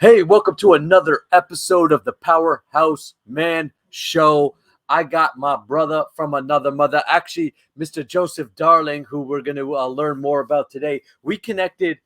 Hey, welcome to another episode of the Powerhouse Man Show. I got my brother from another mother, actually, Mr. Joseph Darling, who we're going to learn more about today. We connected.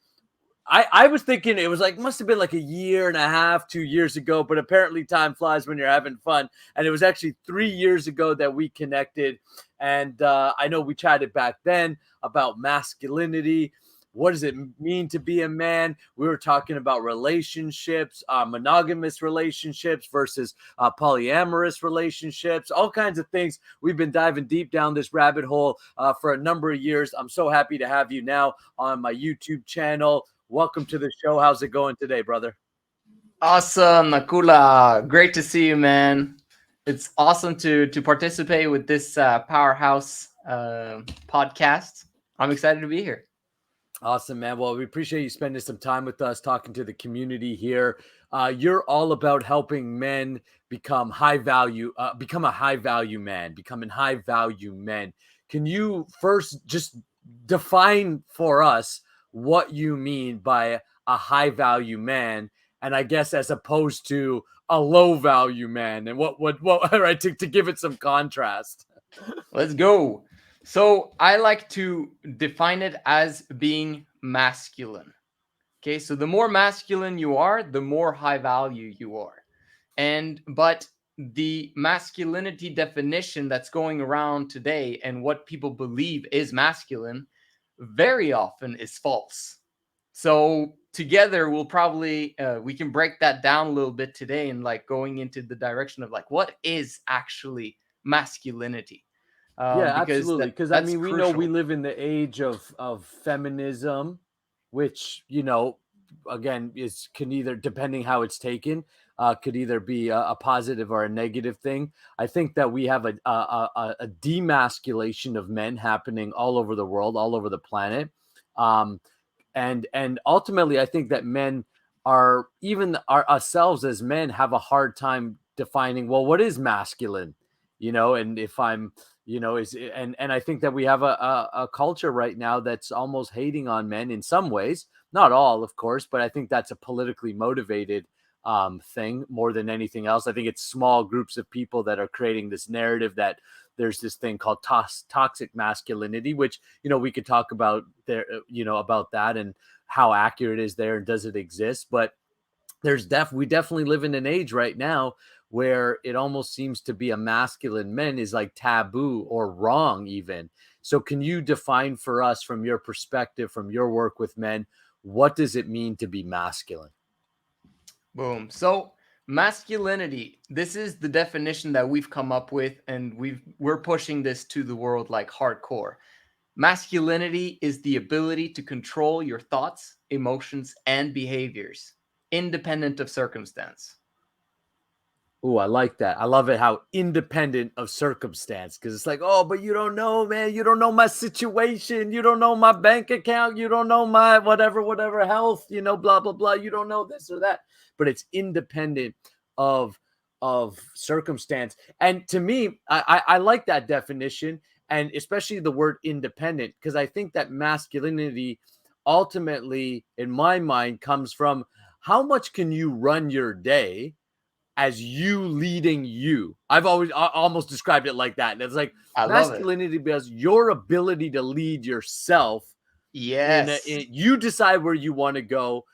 I was thinking it was must have been like a year and a half, 2 years ago, but apparently time flies when you're having fun. And it was actually 3 years ago that we connected. And I know we chatted back then about masculinity. What does it mean to be a man? We were talking about relationships, monogamous relationships versus polyamorous relationships, all kinds of things. We've been diving deep down this rabbit hole for a number of years. I'm so happy to have you now on my YouTube channel. Welcome to the show. How's it going today, brother? Awesome, Nakula. Great to see you, man. It's awesome to participate with this Powerhouse podcast. I'm excited to be here. Awesome, man. Well, we appreciate you spending some time with us, talking to the community here. You're all about helping men become high value, become a high value man, becoming high value men. Can you first just define for us what you mean by a high value man? And I guess as opposed to a low value man, and what, right, to give it some contrast. Let's go. So I like to define it as being masculine. Okay, so the more masculine you are, the more high value you are. But the masculinity definition that's going around today and what people believe is masculine very often is false. So together we'll probably we can break that down a little bit today and like going into the direction of like what is actually masculinity, Yeah, because absolutely. Because I that's mean, we know we crucial. live in the age of feminism, which again, is can either depending how it's taken, could either be a positive or a negative thing. I think that we have a demasculation of men happening all over the world, all over the planet, um, and ultimately, I think that men are even ourselves as men have a hard time defining, well, what is masculine, and if I'm is and I think that we have a culture right now that's almost hating on men in some ways, not all, of course, but I think that's a politically motivated thing more than anything else. I think it's small groups of people that are creating this narrative that there's this thing called toxic masculinity, which we could talk about there, about that and how accurate is there and does it exist. But we definitely live in an age right now where it almost seems to be a masculine men is like taboo or wrong even. So can you define for us from your perspective, from your work with men, what does it mean to be masculine? Boom. So masculinity, this is the definition that we've come up with, and we're pushing this to the world like hardcore. Masculinity is the ability to control your thoughts, emotions, and behaviors, independent of circumstance. Oh, I like that. I love it how independent of circumstance, because it's like, oh, but you don't know, man. You don't know my situation. You don't know my bank account. You don't know my whatever health, blah, blah, blah. You don't know this or that. But it's independent of circumstance. And to me, I like that definition, and especially the word independent, because I think that masculinity ultimately, in my mind, comes from how much can you run your day as you leading you. I've always almost described it like that. And it's like I love it. masculinity because your ability to lead yourself Yes. you decide where you want to go,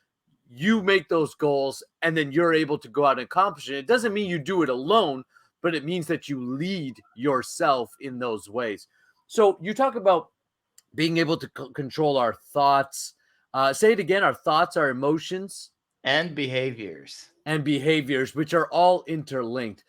you make those goals, and then you're able to go out and accomplish it. It doesn't mean you do it alone, but it means that you lead yourself in those ways. So you talk about being able to control our thoughts. Say it again, our thoughts, our emotions, And behaviors. and behaviors, which are all interlinked.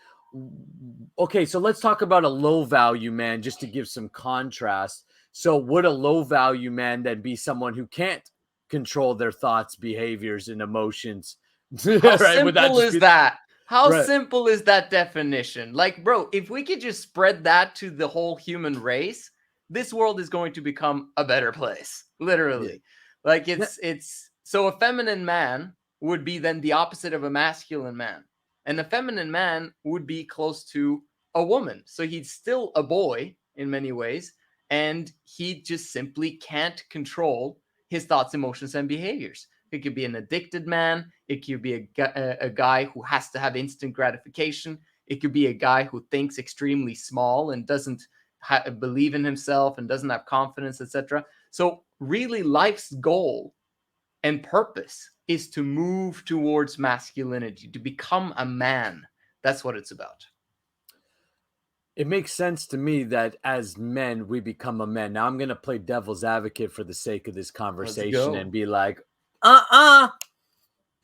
Okay, so let's talk about a low value man just to give some contrast. So, would a low value man then be someone who can't control their thoughts, behaviors, and emotions? How Right? Would that simple just is be that? How right? simple is that definition? Like, bro, if we could just spread that to the whole human race, this world is going to become a better place. Yeah. Literally. Like Yeah. it's so a feminine man would be then the opposite of a masculine man. And a feminine man would be close to a woman. So he's still a boy in many ways, and he just simply can't control his thoughts, emotions, and behaviors. It could be an addicted man. It could be a guy who has to have instant gratification. It could be a guy who thinks extremely small and doesn't believe in himself and doesn't have confidence, etc. So really, life's goal and purpose is to move towards masculinity, to become a man. That's what it's about. It makes sense to me that as men, we become a man. Now, I'm going to play devil's advocate for the sake of this conversation and be like, uh-uh,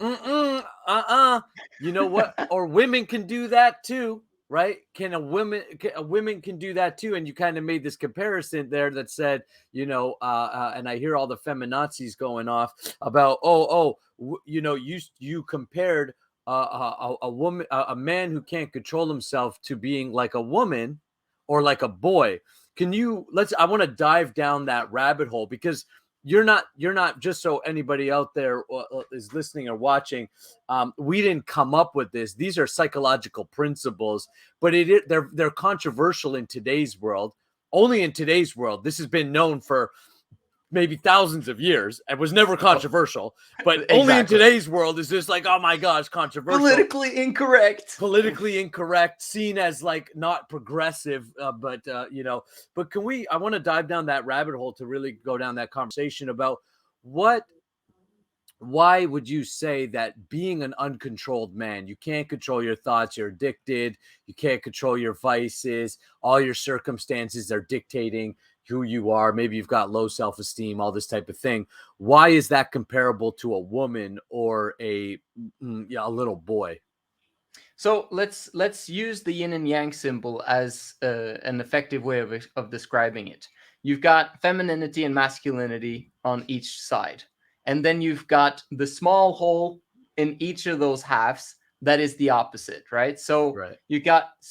you know what? Or women can do that too, right? Women can do that too? And you kind of made this comparison there that said, and I hear all the feminazis going off about, you compared a woman, a man who can't control himself to being like a woman or like a boy. I want to dive down that rabbit hole because you're not just so anybody out there is listening or watching. We didn't come up with this. These are psychological principles, but they're controversial in today's world. Only in today's world. This has been known for maybe thousands of years. It was never controversial, but exactly. Only in today's world is this like, oh my gosh, controversial. Politically incorrect, seen as like not progressive, but I want to dive down that rabbit hole to really go down that conversation about why would you say that being an uncontrolled man, you can't control your thoughts, you're addicted, you can't control your vices, all your circumstances are dictating who you are, maybe you've got low self-esteem, all this type of thing. Why is that comparable to a woman or a little boy? So let's use the yin and yang symbol as an effective way of describing it. You've got femininity and masculinity on each side, and then you've got the small hole in each of those halves that is the opposite, right? So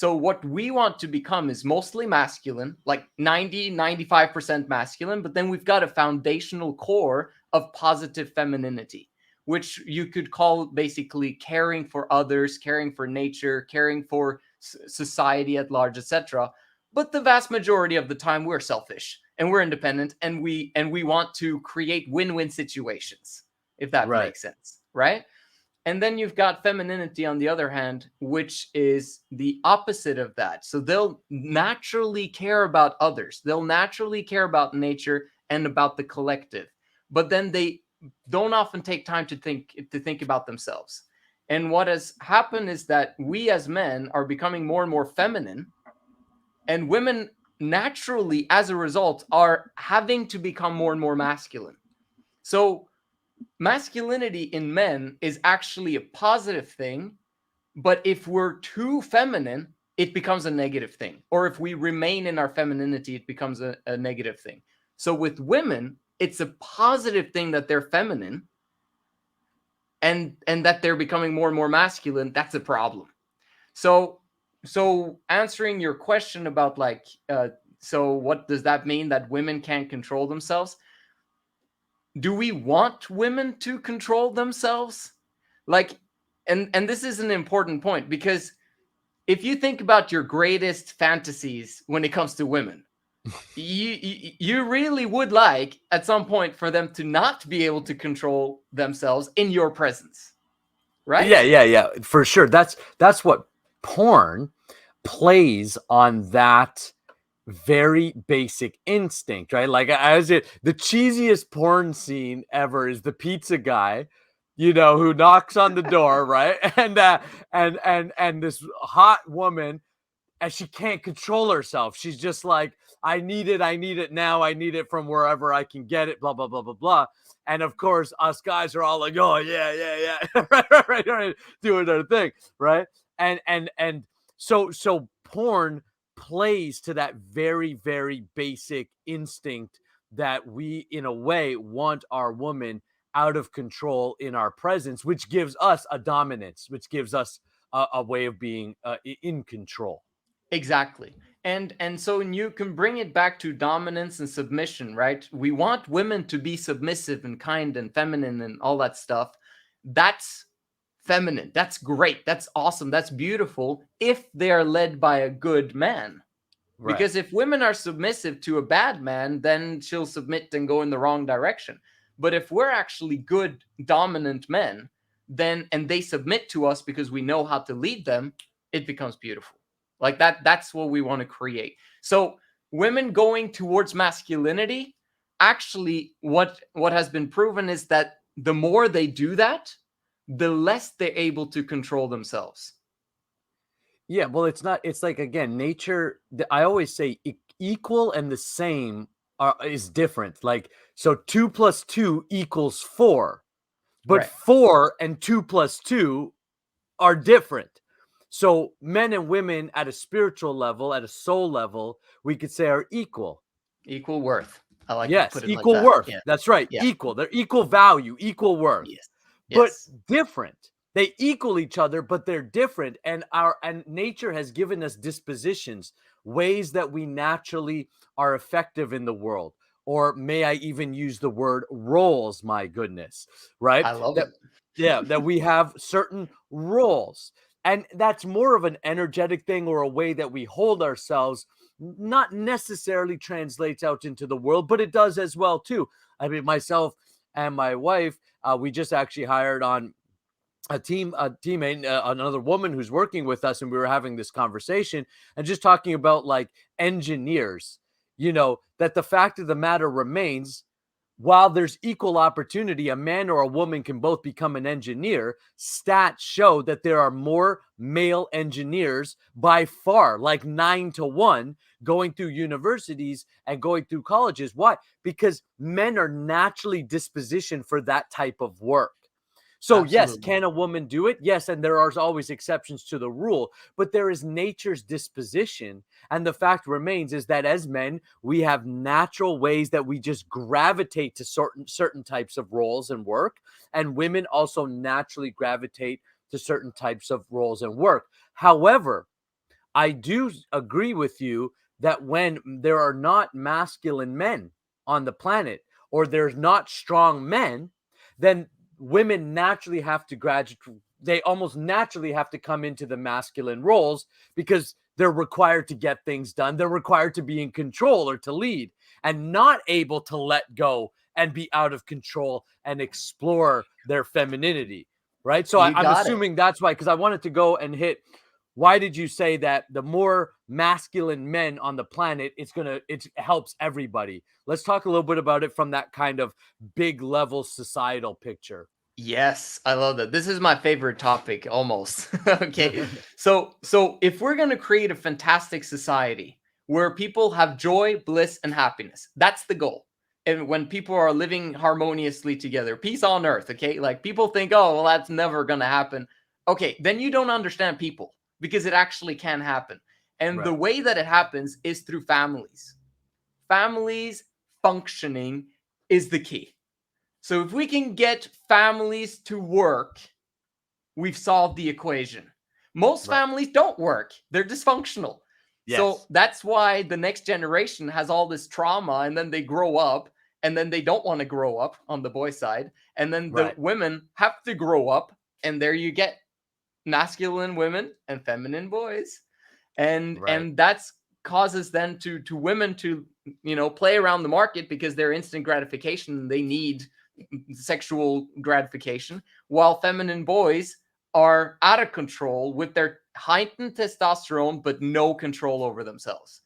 what we want to become is mostly masculine, like 95% masculine, but then we've got a foundational core of positive femininity, which you could call basically caring for others, caring for nature, caring for society at large, etc. But the vast majority of the time we're selfish and we're independent and we want to create win-win situations, if that makes sense, right? And then you've got femininity on the other hand, which is the opposite of that. So they'll naturally care about others. They'll naturally care about nature and about the collective. But then they don't often take time to think about themselves. And what has happened is that we as men are becoming more and more feminine, and women naturally, as a result, are having to become more and more masculine. So masculinity in men is actually a positive thing, but if we're too feminine, it becomes a negative thing. Or if we remain in our femininity, it becomes a negative thing. So with women, it's a positive thing that they're feminine and that they're becoming more and more masculine. That's a problem. So answering your question about so what does that mean that women can't control themselves? Do we want women to control themselves? And this is an important point, because if you think about your greatest fantasies when it comes to women, you really would like at some point for them to not be able to control themselves in your presence, right? Yeah, for sure. That's what porn plays on, that very basic instinct, right? Like the cheesiest porn scene ever is the pizza guy, who knocks on the door, right? And this hot woman, and she can't control herself. She's just like, I need it now. I need it from wherever I can get it, blah, blah, blah, blah, blah. And of course, us guys are all like, oh, yeah. right. Doing their thing, right? And so porn plays to that very, very basic instinct that we, in a way, want our woman out of control in our presence, which gives us a dominance, which gives us a way of being in control. Exactly. And so you can bring it back to dominance and submission, right? We want women to be submissive and kind and feminine and all that stuff. That's feminine. That's great. That's awesome. That's beautiful if they are led by a good man. Right. Because if women are submissive to a bad man, then she'll submit and go in the wrong direction. But if we're actually good dominant men, then and they submit to us because we know how to lead them, it becomes beautiful. Like that's what we want to create. So women going towards masculinity, actually what has been proven is that the more they do that, the less they're able to control themselves. Yeah, well, it's like, again, nature. I always say equal and the same is different. Like, so 2 plus 2 equals 4, but Right. 4 and 2 plus 2 are different. So men and women at a spiritual level, at a soul level, we could say are equal. Equal worth. I like to Yes, put it like equal that. worth. Yeah. That's right. Yeah. Equal. They're equal value, equal worth, Yes. but Yes. different. They equal each other, but they're different. And nature has given us dispositions, ways that we naturally are effective in the world. Or may I even use the word roles, my goodness, right? I love That it. Yeah, that we have certain roles. And that's more of an energetic thing or a way that we hold ourselves, not necessarily translates out into the world, but it does as well too. I mean, myself and my wife, we just actually hired on a teammate, another woman who's working with us, and we were having this conversation and just talking about like engineers. That the fact of the matter remains, while there's equal opportunity, a man or a woman can both become an engineer. Stats show that there are more male engineers by far, like 9 to 1, going through universities and going through colleges. Why? Because men are naturally dispositioned for that type of work. So, yes, Absolutely. can a woman do it? Yes, and there are always exceptions to the rule, but there is nature's disposition. And the fact remains is that as men, we have natural ways that we just gravitate to certain types of roles and work, and women also naturally gravitate to certain types of roles and work. However, I do agree with you that when there are not masculine men on the planet, or there's not strong men, then women naturally have to graduate. They almost naturally have to come into the masculine roles because they're required to get things done. They're required to be in control or to lead, and not able to let go and be out of control and explore their femininity. Right. So You I'm got it. assuming that's why, because I wanted to go and hit, why did you say that the more masculine men on the planet, it helps everybody? Let's talk a little bit about it from that kind of big level societal picture. Yes, I love that. This is my favorite topic almost. Okay. So if we're going to create a fantastic society where people have joy, bliss and happiness, that's the goal. And when people are living harmoniously together, peace on earth, okay? Like people think, "Oh, well that's never going to happen." Okay, then you don't understand people because it actually can happen. And the Right. way that it happens is through families. Families functioning is the key. So if we can get families to work, we've solved the equation. Most Right. families don't work, they're dysfunctional. So Yes. that's why the next generation has all this trauma and then they grow up and then they don't want to grow up on the boy side. And then the Right. women have to grow up. And there you get masculine women and feminine boys. and Right. and that's causes then to women to play around the market because they're instant gratification, they need sexual gratification, while feminine boys are out of control with their heightened testosterone but no control over themselves.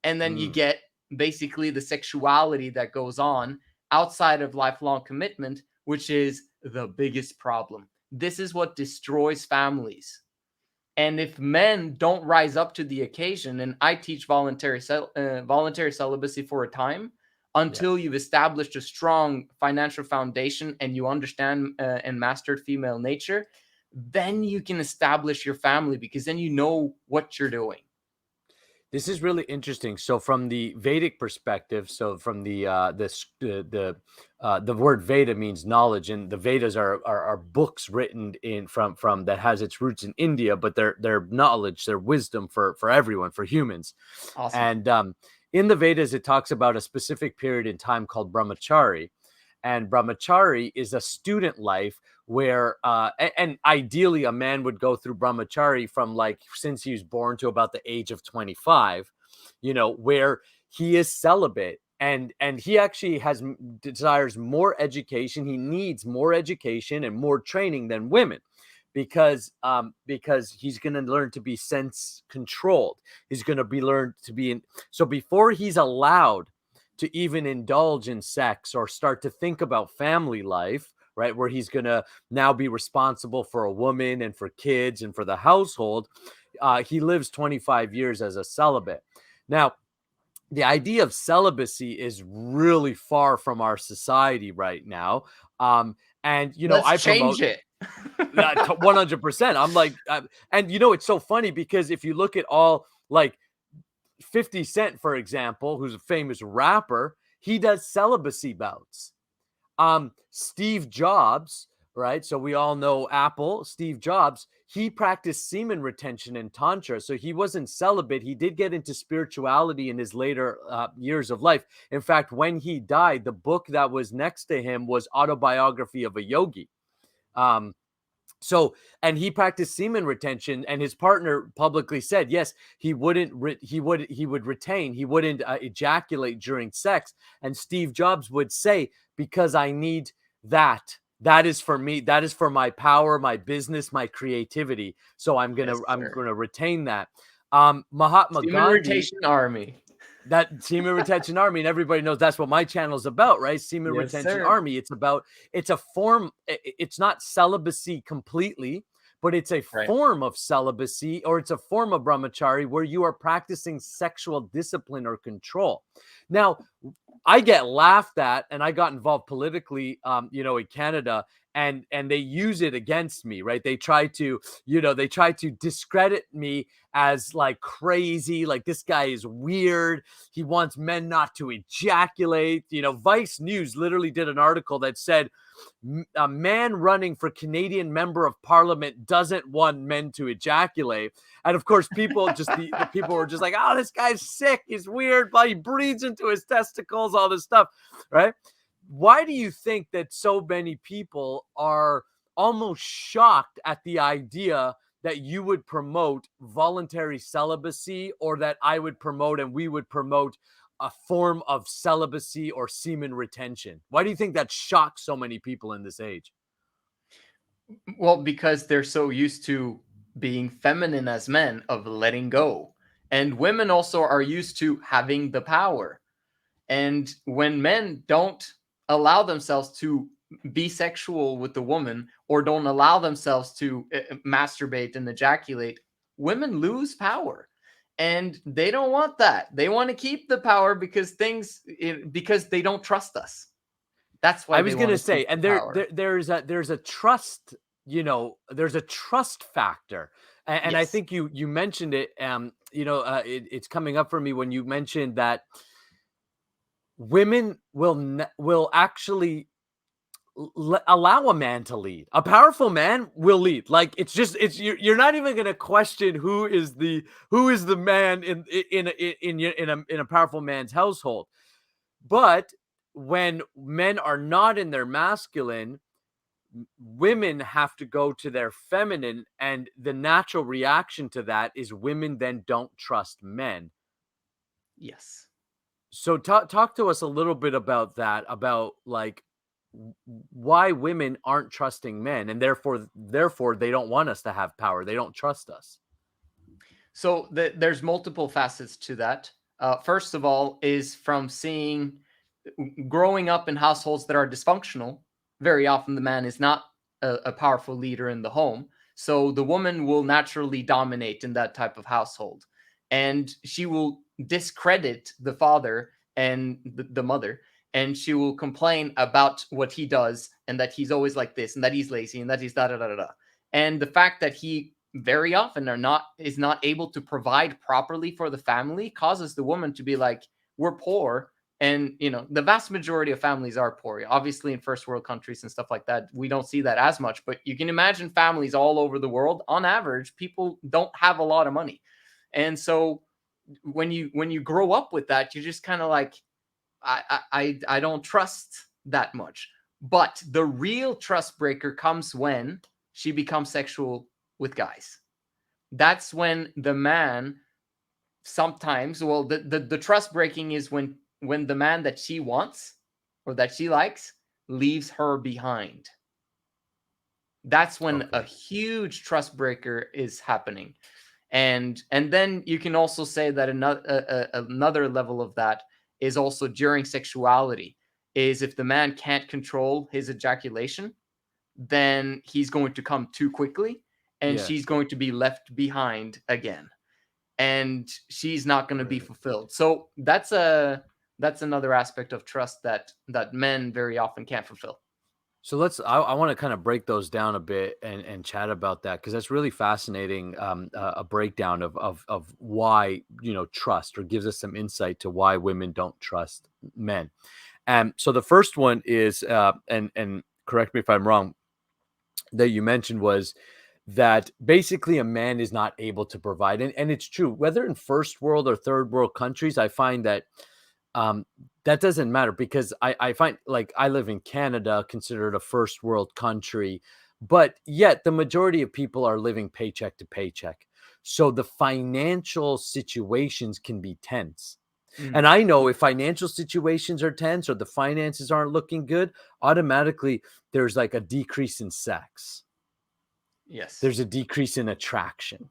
And then you Mm. get basically the sexuality that goes on outside of lifelong commitment, which is the biggest problem. This is what destroys families. And if men don't rise up to the occasion, and I teach voluntary celibacy for a time until Yes. you've established a strong financial foundation and you understand and mastered female nature, then you can establish your family because then you know what you're doing. This is really interesting. So, from the Vedic perspective, so from the word Veda means knowledge, and the Vedas are books written in from that has its roots in India, but they're knowledge, they're wisdom for everyone, for humans. Awesome. And in the Vedas, it talks about a specific period in time called brahmachari. And brahmachari is a student life where, and ideally, a man would go through brahmachari from like since he was born to about the age of 25, where he is celibate and he actually desires more education. He needs more education and more training than women, because he's going to learn to be sense controlled. He's going to be learned to be in. So before he's allowed to even indulge in sex or start to think about family life, right, where he's going to now be responsible for a woman and for kids and for the household, he lives 25 years as a celibate. Now, the idea of celibacy is really far from our society right now. And Let's I change promote it. 100%. I'm like, and it's so funny because if you look at all, like, 50 Cent, for example, who's a famous rapper, he does celibacy bouts. Steve Jobs, right? So we all know Apple, Steve Jobs, he practiced semen retention and tantra. So he wasn't celibate. He did get into spirituality in his later years of life. In fact, when he died, the book that was next to him was Autobiography of a Yogi. Um, so, and he practiced semen retention, and his partner publicly said, yes, he wouldn't, he would retain, he wouldn't ejaculate during sex. And Steve Jobs would say, because I need that. That is for me. That is for my power, my business, my creativity. So I'm Yes, I'm sir. gonna retain that. Mahatma Semen Gandhi, Rotation Army. that Semen Retention Army, and everybody knows that's what my channel is about, right? Semen Yes, Retention sir. Army. It's a form. It's not celibacy completely, but it's a Right. form of celibacy, or it's a form of brahmachari where you are practicing sexual discipline or control. Now, I get laughed at, and I got involved politically, in Canada, and they use it against me, right? They try to, discredit me as like crazy, like this guy is weird. He wants men not to ejaculate. Vice News literally did an article that said a man running for Canadian member of parliament doesn't want men to ejaculate. And of course, people just the people were just like, oh, this guy's sick. He's weird, but he breathes into his testicles, all this stuff, right? Why do you think that so many people are almost shocked at the idea that you would promote voluntary celibacy, or that I would promote and we would promote a form of celibacy or semen retention? Why do you think that shocks so many people in this age? Well, because they're so used to being feminine as men, of letting go. And women also are used to having the power. And when men don't allow themselves to be sexual with the woman, or don't allow themselves to masturbate and ejaculate, women lose power. And they don't want that. They want to keep the power because because they don't trust us. That's why I they was want gonna to keep say, the and power. there's a trust, there's a trust factor, and I Yes. think you mentioned it. It's coming up for me when you mentioned that women will actually allow a man to lead. A powerful man will lead. Like, you're not even going to question who is the man in a powerful man's household. But when men are not in their masculine, women have to go to their feminine, and the natural reaction to that is women then don't trust men. Yes. So talk to us a little bit about that, about like why women aren't trusting men, and therefore they don't want us to have power. They don't trust us. So there's multiple facets to that. First of all, is from growing up in households that are dysfunctional. Very often, the man is not a powerful leader in the home, so the woman will naturally dominate in that type of household, and she will discredit the father and the mother, and she will complain about what he does, and that he's always like this, and that he's lazy, and that he's da da da da da. And the fact that he very often is not able to provide properly for the family causes the woman to be like, we're poor. And the vast majority of families are poor, obviously in first world countries and stuff like that. We don't see that as much, but you can imagine families all over the world. On average, people don't have a lot of money. And so when you grow up with that, you're just kind of like, I don't trust that much. But the real trust breaker comes when she becomes sexual with guys. That's when the man sometimes, well, the trust breaking is when when the man that she wants or that she likes leaves her behind. That's when Okay. a huge trust breaker is happening. And then you can also say that another level of that is also during sexuality, is if the man can't control his ejaculation, then he's going to come too quickly and she's Yes. going to be left behind again, and she's not going to be Right. fulfilled. So that's another aspect of trust that men very often can't fulfill. So I want to kind of break those down a bit and chat about that because that's really fascinating. A breakdown of why, trust, or gives us some insight to why women don't trust men. And so the first one is, and correct me if I'm wrong, that you mentioned was that basically a man is not able to provide. And it's true, whether in first world or third world countries, I find that um, that doesn't matter because I find, like, I live in Canada, considered a first world country, but yet the majority of people are living paycheck to paycheck. So the financial situations can be tense. Mm, And I know if financial situations are tense or the finances aren't looking good, automatically there's like a decrease in sex. yes. There's a decrease in attraction.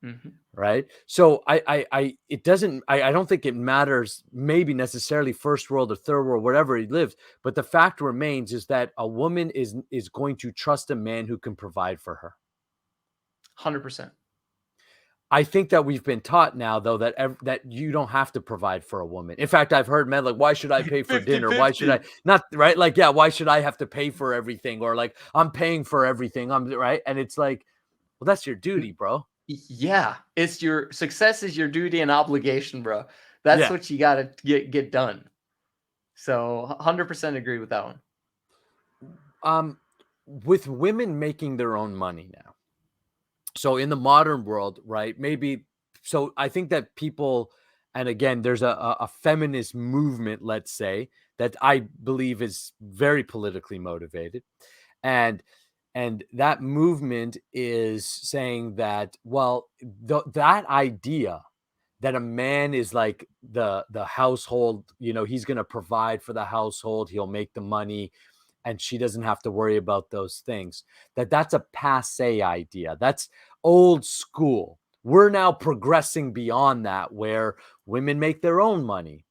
Hmm. Right. So it doesn't, I don't think it matters, maybe necessarily first world or third world, wherever he lives. But the fact remains is that a woman is going to trust a man who can provide for her. 100%. I think that we've been taught now, though, that you don't have to provide for a woman. In fact, I've heard men like, why should I pay for dinner? Why should I 50-50. not? Right. Like, yeah, why should I have to pay for everything? Or like, I'm paying for everything. I'm right. And it's like, well, that's your duty, bro. Yeah, it's your success is your duty and obligation, bro. That's Yeah. what you got to get done. So 100% agree with that one. Um, with women making their own money now. So in the modern world, right? Maybe so I think that people, and again, there's a feminist movement, let's say, that I believe is very politically motivated. And that movement is saying that, well, that idea that a man is like the household, he's going to provide for the household, he'll make the money, and she doesn't have to worry about those things, that's a passe idea. That's old school. We're now progressing beyond that, where women make their own money.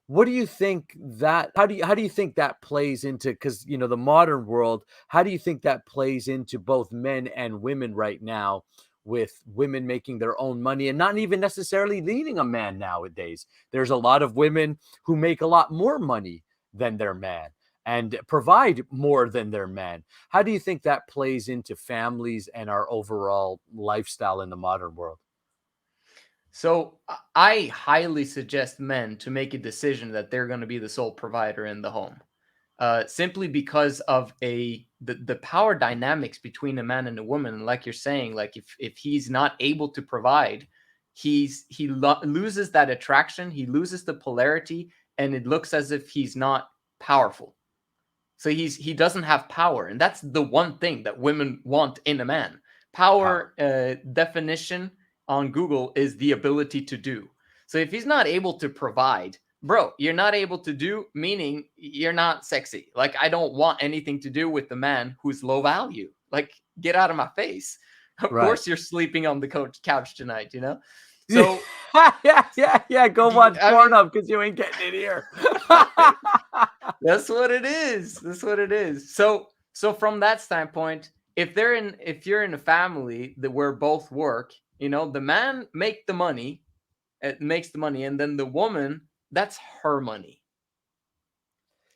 What do you think that, how do you think that plays into, because the modern world, how do you think that plays into both men and women right now, with women making their own money and not even necessarily needing a man nowadays? There's a lot of women who make a lot more money than their man and provide more than their man. How do you think that plays into families and our overall lifestyle in the modern world? So I highly suggest men to make a decision that they're going to be the sole provider in the home, simply because of the power dynamics between a man and a woman. Like you're saying, like if he's not able to provide, loses that attraction, he loses the polarity, and it looks as if he's not powerful. So he doesn't have power, and that's the one thing that women want in a man. Power. Power definition on Google is the ability to do. So if he's not able to provide, bro, you're not able to do, meaning you're not sexy. Like, I don't want anything to do with the man who's low value. Like, get out of my face. Of Right. course you're sleeping on the couch tonight, you know? So Yeah. Go watch I mean, Pornhub because you ain't getting it here. that's what it is. That's what it is. So from that standpoint, if you're in a family that where both work, the man makes the money, and then the woman, that's her money.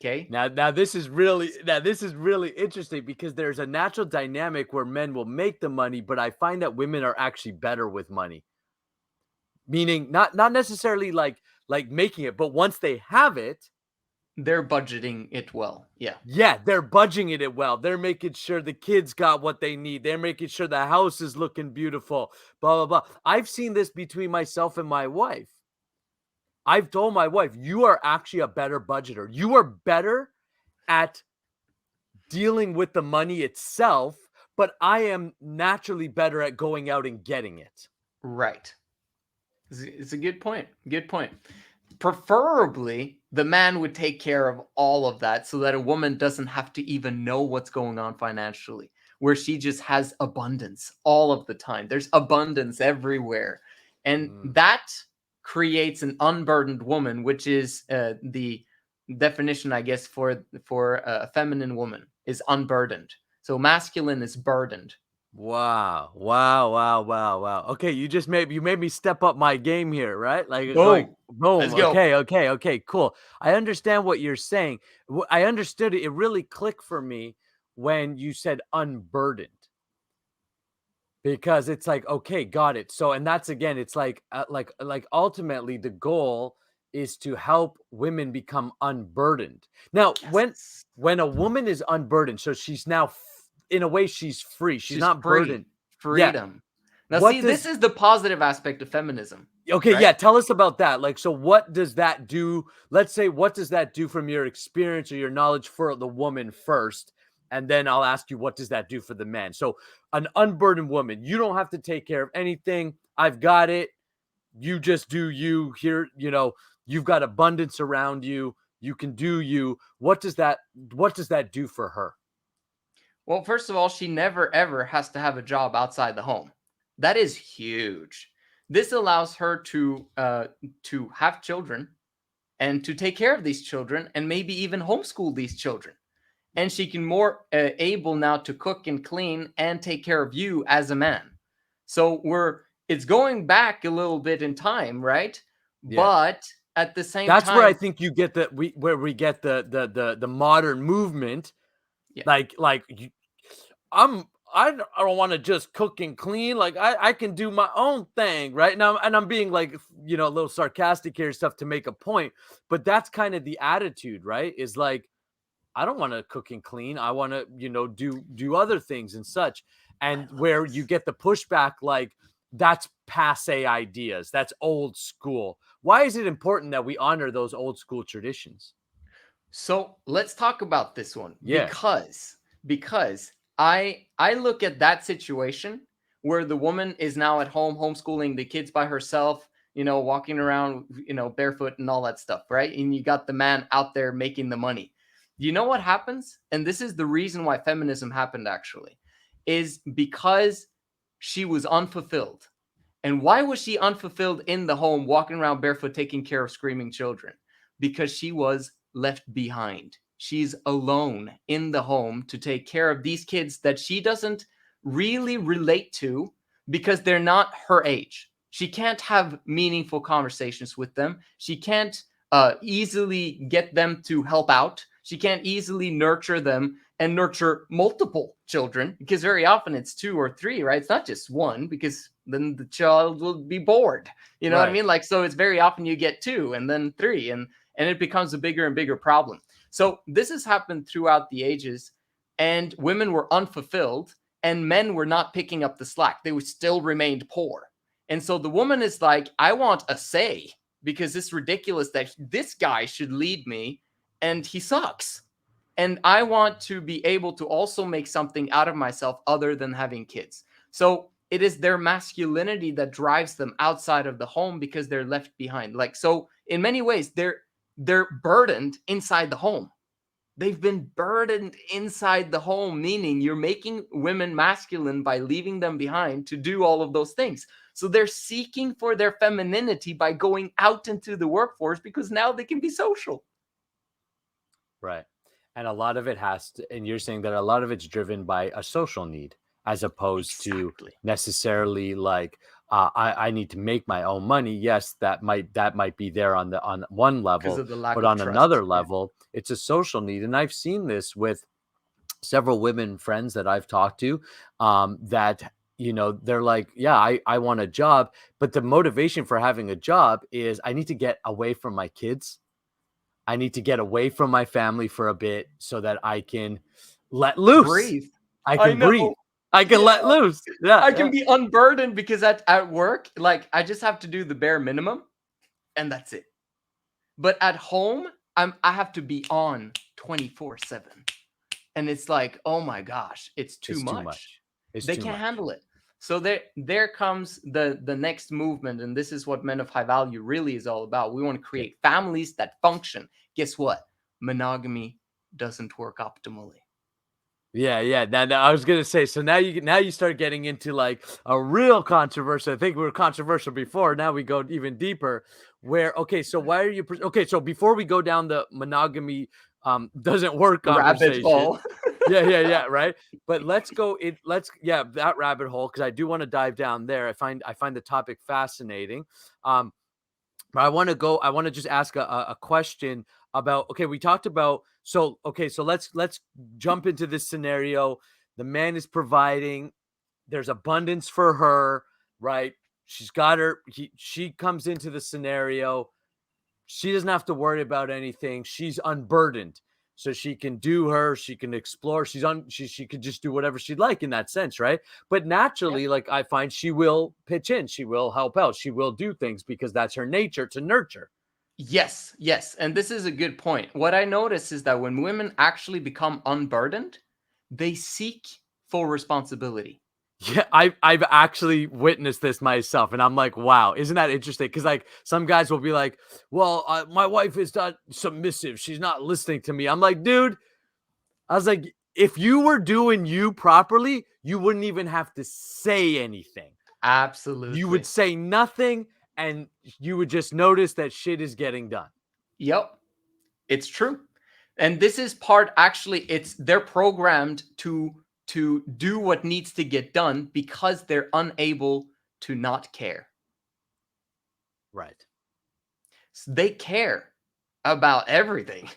Okay? Now this is really interesting because there's a natural dynamic where men will make the money, but I find that women are actually better with money. Meaning not necessarily like making it, but once they have it, They're budgeting it well. Yeah. yeah, they're budgeting it well. They're making sure the kids got what they need. They're making sure the house is looking beautiful. Blah blah blah. I've seen this between myself and my wife. I've told my wife, you are actually a better budgeter. You are better at dealing with the money itself, but I am naturally better at going out and getting it. Right. It's a good point. Good point. Preferably, the man would take care of all of that so that a woman doesn't have to even know what's going on financially, where she just has abundance all of the time. There's abundance everywhere. And Mm. that creates an unburdened woman, which is the definition, I guess, for a feminine woman is unburdened. So masculine is burdened. Wow. Wow. Wow. Wow. Wow. Okay, you made me step up my game here, right? Like Boom. boom. Let's go. Okay, okay, okay, cool. I understand what you're saying. I understood it. It really clicked for me when you said unburdened. Because it's like, okay, got it. So, and that's again, it's like ultimately the goal is to help women become unburdened. Now, Yes. when a woman is unburdened, so she's now in a way she's free. She's She's not burdened. free. Yeah. Freedom. Now, What see, this does is the positive aspect of feminism, Okay, yeah, right? tell us about that. Like, so what does that do? Let's say, what does that do from your experience or your knowledge for the woman first? And then I'll ask you, what does that do for the man? So, an unburdened woman, you don't have to take care of anything. I've got it. You just do you here. You've got abundance around you. You can do you. What does that do for her? Well, first of all, she never ever has to have a job outside the home. That is huge. This allows her to have children and to take care of these children and maybe even homeschool these children. And she can more able now to cook and clean and take care of you as a man. So it's going back a little bit in time, right? Yeah. But at the same That's where I time, think you get where we get the modern movement. yeah. Like I don't want to just cook and clean. Like I can do my own thing, right? Now and I'm being like, a little sarcastic here and stuff to make a point, but that's kind of the attitude, right? Is like I don't want to cook and clean. I want to, do other things and such. I And love where you this. get the pushback, like that's passe ideas. That's old school. Why is it important that we honor those old school traditions? So let's talk about this one Yeah. because I look at that situation where the woman is now at home homeschooling the kids by herself, walking around, barefoot and all that stuff, right? And you got the man out there making the money. You know what happens? And this is the reason why feminism happened actually, is because she was unfulfilled. And why was she unfulfilled in the home, walking around barefoot, taking care of screaming children? Because she was left behind. She's alone in the home to take care of these kids that she doesn't really relate to because they're not her age. She can't have meaningful conversations with them. She can't easily get them to help out. She can't easily nurture them and nurture multiple children because very often it's two or three, right? It's not just one because then the child will be bored. You know what I Right. mean? Like, so it's very often you get two and then three, and it becomes a bigger and bigger problem. So this has happened throughout the ages, and women were unfulfilled, and men were not picking up the slack. They would still remained poor. And so the woman is like, I want a say because it's ridiculous that this guy should lead me and he sucks. And I want to be able to also make something out of myself other than having kids. So it is their masculinity that drives them outside of the home because they're left behind. Like, so in many ways, they're burdened inside the home. They've been burdened inside the home, meaning you're making women masculine by leaving them behind to do all of those things. So they're seeking for their femininity by going out into the workforce because now they can be social. Right. And a lot of it and you're saying that a lot of it's driven by a social need as opposed to Exactly. necessarily like I need to make my own money. Yes, that might be there on one Because level, of the lack but of on trust. another Yeah. level, it's a social need. And I've seen this with several women friends that I've talked to, that they're like, yeah, I want a job, but the motivation for having a job is I need to get away from my kids. I need to get away from my family for a bit so that I can let loose. Breathe. I I can know. breathe. I can Yeah. let loose. Yeah, I can yeah. be unburdened because at work, like I just have to do the bare minimum and that's it. But at home, I have to be on 24/7. And it's like, oh my gosh, it's too It's too much. much. It's They too can't much. handle it. So there comes the next movement, and this is what Men of High Value really is all about. We want to create families that function. Guess what? Monogamy doesn't work optimally. Yeah. Now I was gonna say. So now you start getting into like a real controversy. I think we were controversial before. Now we go even deeper. Where okay, so why are you okay? So before we go down the monogamy doesn't work Rabbit conversation. hole. Yeah, right. But let's go. That rabbit hole because I do want to dive down there. I find the topic fascinating. Um, but I want to just ask a question about, okay, we talked about, so, okay, so let's jump into this scenario. The man is providing, there's abundance for her, right? She's got she comes into the scenario. She doesn't have to worry about anything. She's unburdened. So she can explore. She could just do whatever she'd like in that sense, right? But naturally, like I find she will pitch in, she will help out, she will do things because that's her nature to nurture. Yes. And this is a good point. What I notice is that when women actually become unburdened, they seek full responsibility. Yeah, I've actually witnessed this myself, and I'm like, wow, isn't that interesting? Because like some guys will be like, well, my wife is not submissive, she's not listening to me. I'm like, dude, I was like, if you were doing you properly, you wouldn't even have to say anything. You would Absolutely. say nothing, and you would just notice that shit is getting done. Yep. It's true. And this is part, actually, it's they're programmed to do what needs to get done because they're unable to not care. Right. So they care about everything.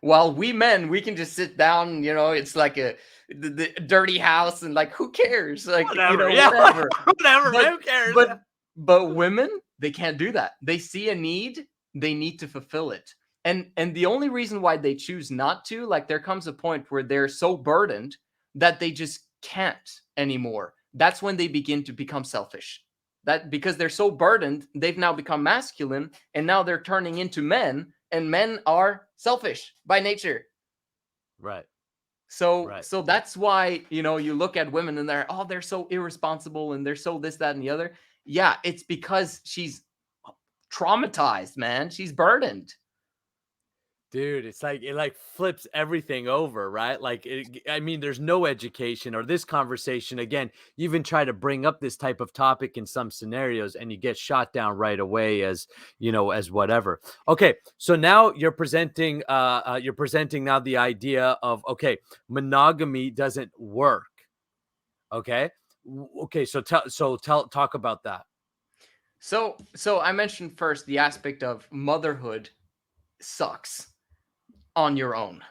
While we men, we can just sit down, it's like the dirty house, and like, who cares? Like, Whatever. Yeah. whatever. Whatever. But Who cares? but women, they can't do that. They see a need, they need to fulfill it. And the only reason why they choose not to, like, there comes a point where they're so burdened that they just can't anymore. That's when they begin to become selfish. That because they're so burdened, they've now become masculine, and now they're turning into men, and men are selfish by nature. Right. So that's why, you look at women and they're so irresponsible and they're so this, that, and the other. Yeah, it's because she's traumatized, man. She's burdened. Dude, it's like it like flips everything over, right? Like I mean, there's no education or this conversation. Again, you even try to bring up this type of topic in some scenarios and you get shot down right away as, as whatever. Okay, so now you're presenting now the idea of, okay, monogamy doesn't work. Okay? Okay, so talk about that. So I mentioned first the aspect of motherhood sucks on your own.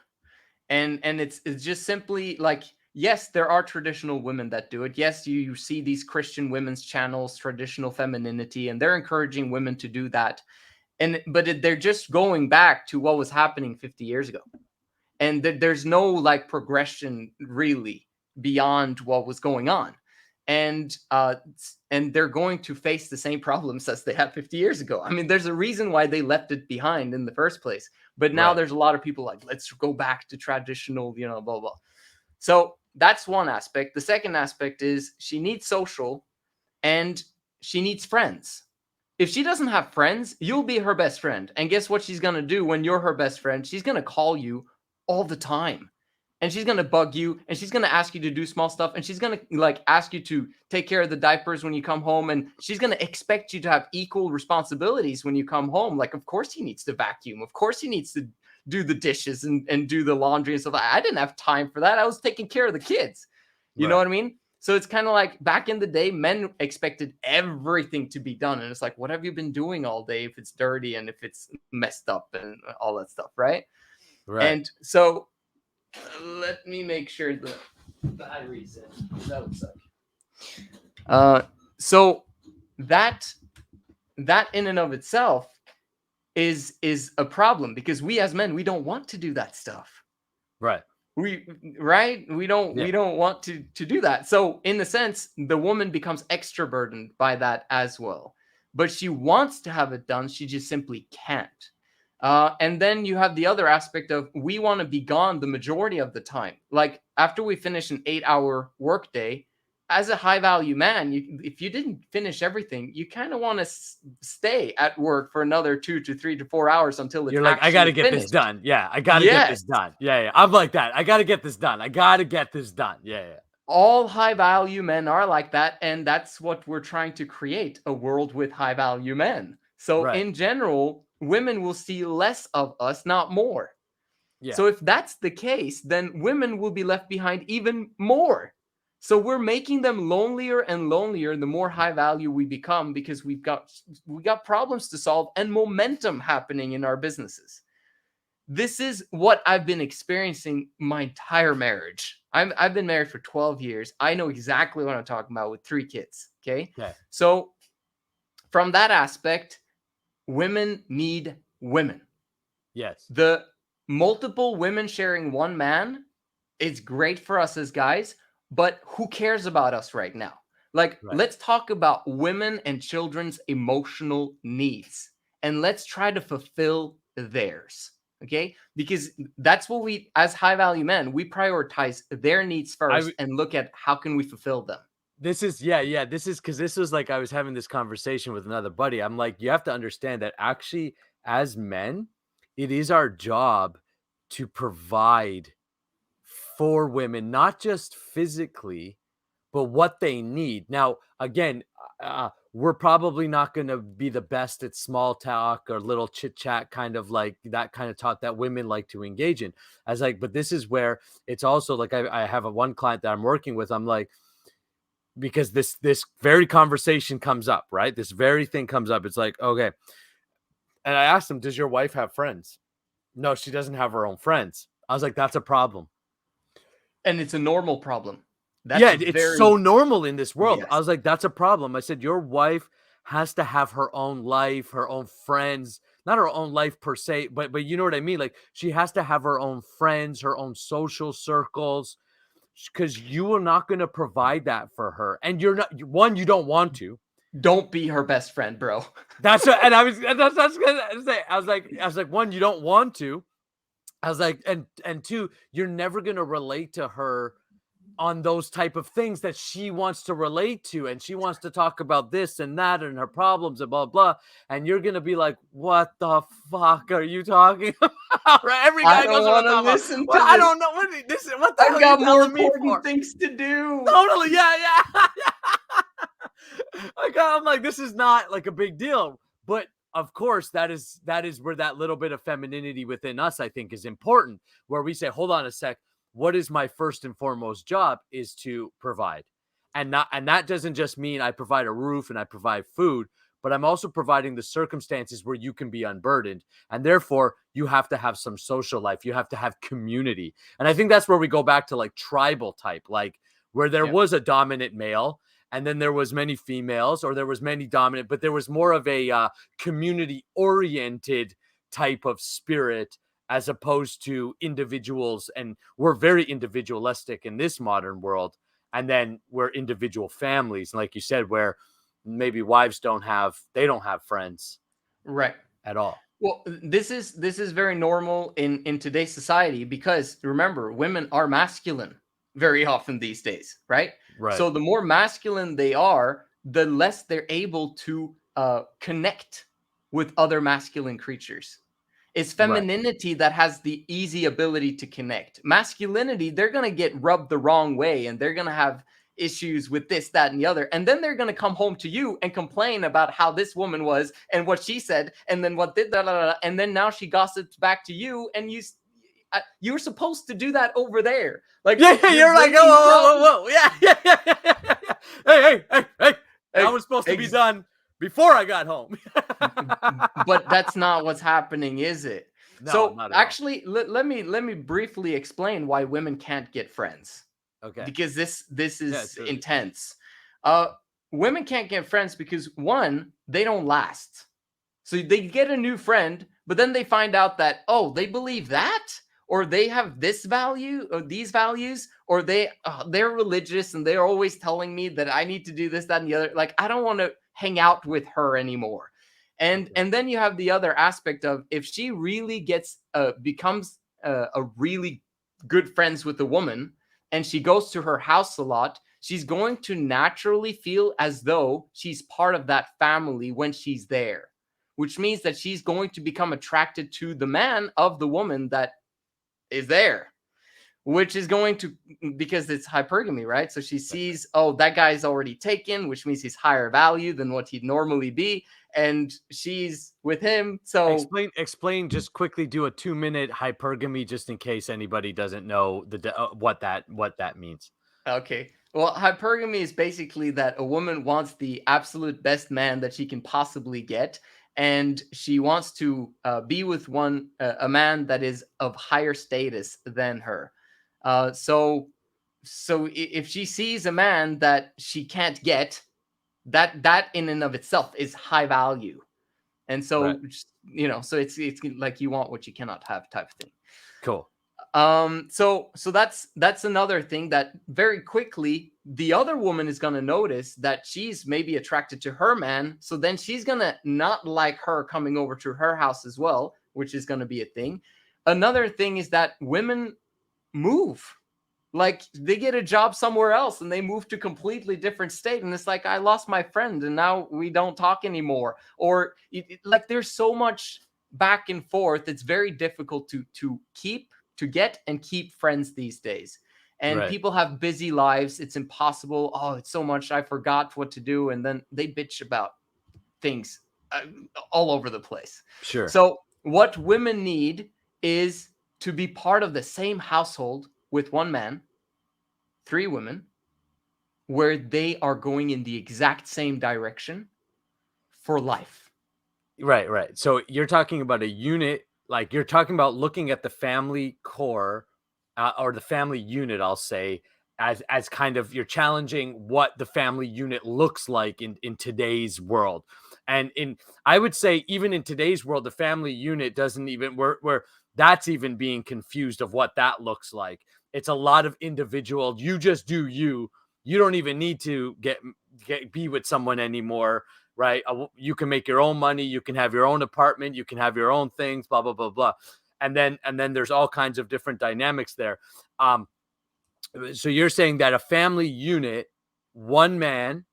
And it's just simply like, yes, there are traditional women that do it. Yes, you see these Christian women's channels, traditional femininity, and they're encouraging women to do that. But they're just going back to what was happening 50 years ago. And there's no like progression really beyond what was going on. And they're going to face the same problems as they had 50 years ago. I mean, there's a reason why they left it behind in the first place. But now Right. there's a lot of people like, let's go back to traditional, blah, blah. So that's one aspect. The second aspect is she needs social and she needs friends. If she doesn't have friends, you'll be her best friend. And guess what she's going to do when you're her best friend? She's going to call you all the time. And she's going to bug you, and she's going to ask you to do small stuff, and she's going to like ask you to take care of the diapers when you come home, and she's going to expect you to have equal responsibilities when you come home. Like, of course he needs to vacuum. Of course he needs to do the dishes and do the laundry and stuff. I didn't have time for that. I was taking care of the kids. You know what I mean? So it's kind of like back in the day, men expected everything to be done. And it's like, what have you been doing all day if it's dirty and if it's messed up and all that stuff, right? Right. And so let me make sure the battery's in. That would suck. So that in and of itself is a problem because we as men, we don't want to do that stuff. Right. We don't want to do that. So in a sense, the woman becomes extra burdened by that as well. But she wants to have it done, she just simply can't. And then you have the other aspect of we want to be gone the majority of the time. Like after we finish an 8-hour workday, as a high value man, if you didn't finish everything, you kind of want to stay at work for another 2 to 3 to 4 hours until it's You're like, I got to actually get this finished. done. Yeah, I got to get Yes. this done. Yeah, yeah. I'm like that. I got to get this done. I got to get this done. Yeah, yeah. All high value men are like that. And that's what we're trying to create, a world with high value men. So Right. in general, women will see less of us, not more. Yeah. So if that's the case, then women will be left behind even more. So we're making them lonelier and lonelier the more high value we become, because we got problems to solve and momentum happening in our businesses. This is what I've been experiencing my entire marriage. I've been married for 12 years. I know exactly what I'm talking about with 3 kids. Okay. Okay. So from that aspect, women need women. Yes. The multiple women sharing one man is great for us as guys, but who cares about us right now? Like, Right. let's talk about women and children's emotional needs, and let's try to fulfill theirs. Okay, because that's what we, as high value men, we prioritize their needs first and look at how can we fulfill them. This is, yeah. This is because this was like I was having this conversation with another buddy. I'm like, you have to understand that actually, as men, it is our job to provide for women, not just physically, but what they need. Now, again, we're probably not going to be the best at small talk or little chit chat, kind of like that kind of talk that women like to engage in. As like, but this is where it's also like I have one client that I'm working with. I'm like, because this very conversation comes up, right? This very thing comes up. It's like, okay. And I asked him, does your wife have friends? No, she doesn't have her own friends. I was like, that's a problem. And it's a normal problem. Yeah, it's so normal in this world. Yes. I was like, that's a problem. I said, your wife has to have her own life, her own friends, not her own life per se, but you know what I mean? Like, she has to have her own friends, her own social circles, because you are not going to provide that for her. And you're not, one, you don't want to. Don't be her best friend, bro. That's what, and that's gonna say. I was like, one, you don't want to. I was like, and two, you're never gonna relate to her on those type of things that she wants to relate to, and she wants to talk about this and that and her problems and blah blah, and you're gonna be like, what the fuck are you talking about? Right? Every guy knows what I'm talking about. Listen Well, to I this. don't know what the hell I've got are you more telling me important for? things to do. Totally, yeah. Like, I'm like, this is not like a big deal, but of course that is where that little bit of femininity within us, I think, is important, where we say, hold on a sec, what is my first and foremost job is to provide. And that doesn't just mean I provide a roof and I provide food, but I'm also providing the circumstances where you can be unburdened. And therefore you have to have some social life. You have to have community. And I think that's where we go back to like tribal type, like where there was a dominant male and then there was many females, or there was many dominant, but there was more of a community oriented type of spirit, as opposed to individuals. And we're very individualistic in this modern world. And then we're individual families. And like you said, where maybe wives don't have friends. Right. At all. Well, this is very normal in today's society, because remember, women are masculine very often these days, right? Right. So the more masculine they are, the less they're able to connect with other masculine creatures. It's femininity that has the easy ability to connect. Masculinity, they're going to get rubbed the wrong way, and they're going to have issues with this, that, and the other. And then they're going to come home to you and complain about how this woman was and what she said, and then what did that, and then now she gossips back to you, and you were supposed to do that over there. Like, you're like, whoa. Yeah. Hey. That was supposed to be done before I got home. But that's not what's happening, is it? No, so actually, let me briefly explain why women can't get friends. Okay. Because this is intense. Women can't get friends because, one, they don't last. So they get a new friend, but then they find out that, oh, they believe that, or they have this value or these values, or they're religious and they're always telling me that I need to do this, that, and the other. Like, I don't want to hang out with her anymore. And then you have the other aspect of, if she really becomes a really good friends with a woman, and she goes to her house a lot, she's going to naturally feel as though she's part of that family when she's there, which means that she's going to become attracted to the man of the woman that is there, which is going to, because it's hypergamy, right? So she sees, oh, that guy's already taken, which means he's higher value than what he'd normally be, and she's with him. So explain just quickly, do a 2-minute hypergamy just in case anybody doesn't know what that means. okay. Well, hypergamy is basically that a woman wants the absolute best man that she can possibly get, and she wants to be with a man that is of higher status than her. So if she sees a man that she can't get, that in and of itself is high value, and Right. so so it's like you want what you cannot have type of thing. Cool. So that's another thing that very quickly the other woman is going to notice that she's maybe attracted to her man, so then she's going to not like her coming over to her house as well, which is going to be a thing. Another thing is that women move, like they get a job somewhere else and they move to completely different state, and it's like, I lost my friend and now we don't talk anymore, or like there's so much back and forth. It's very difficult to get and keep friends these days, and Right. people have busy lives. It's impossible. Oh, it's so much, I forgot what to do, and then they bitch about things all over the place. Sure. So what women need is to be part of the same household with one man, 3 women, where they are going in the exact same direction for life. Right. So you're talking about a unit, like you're talking about looking at the family core or the family unit, I'll say, as kind of, you're challenging what the family unit looks like in today's world. And I would say even in today's world, the family unit doesn't even, where that's even being confused of what that looks like. It's a lot of individual, you just do you. You don't even need to be with someone anymore, right? You can make your own money, you can have your own apartment, you can have your own things, blah blah blah blah. And then there's all kinds of different dynamics there. So you're saying that a family unit, one man,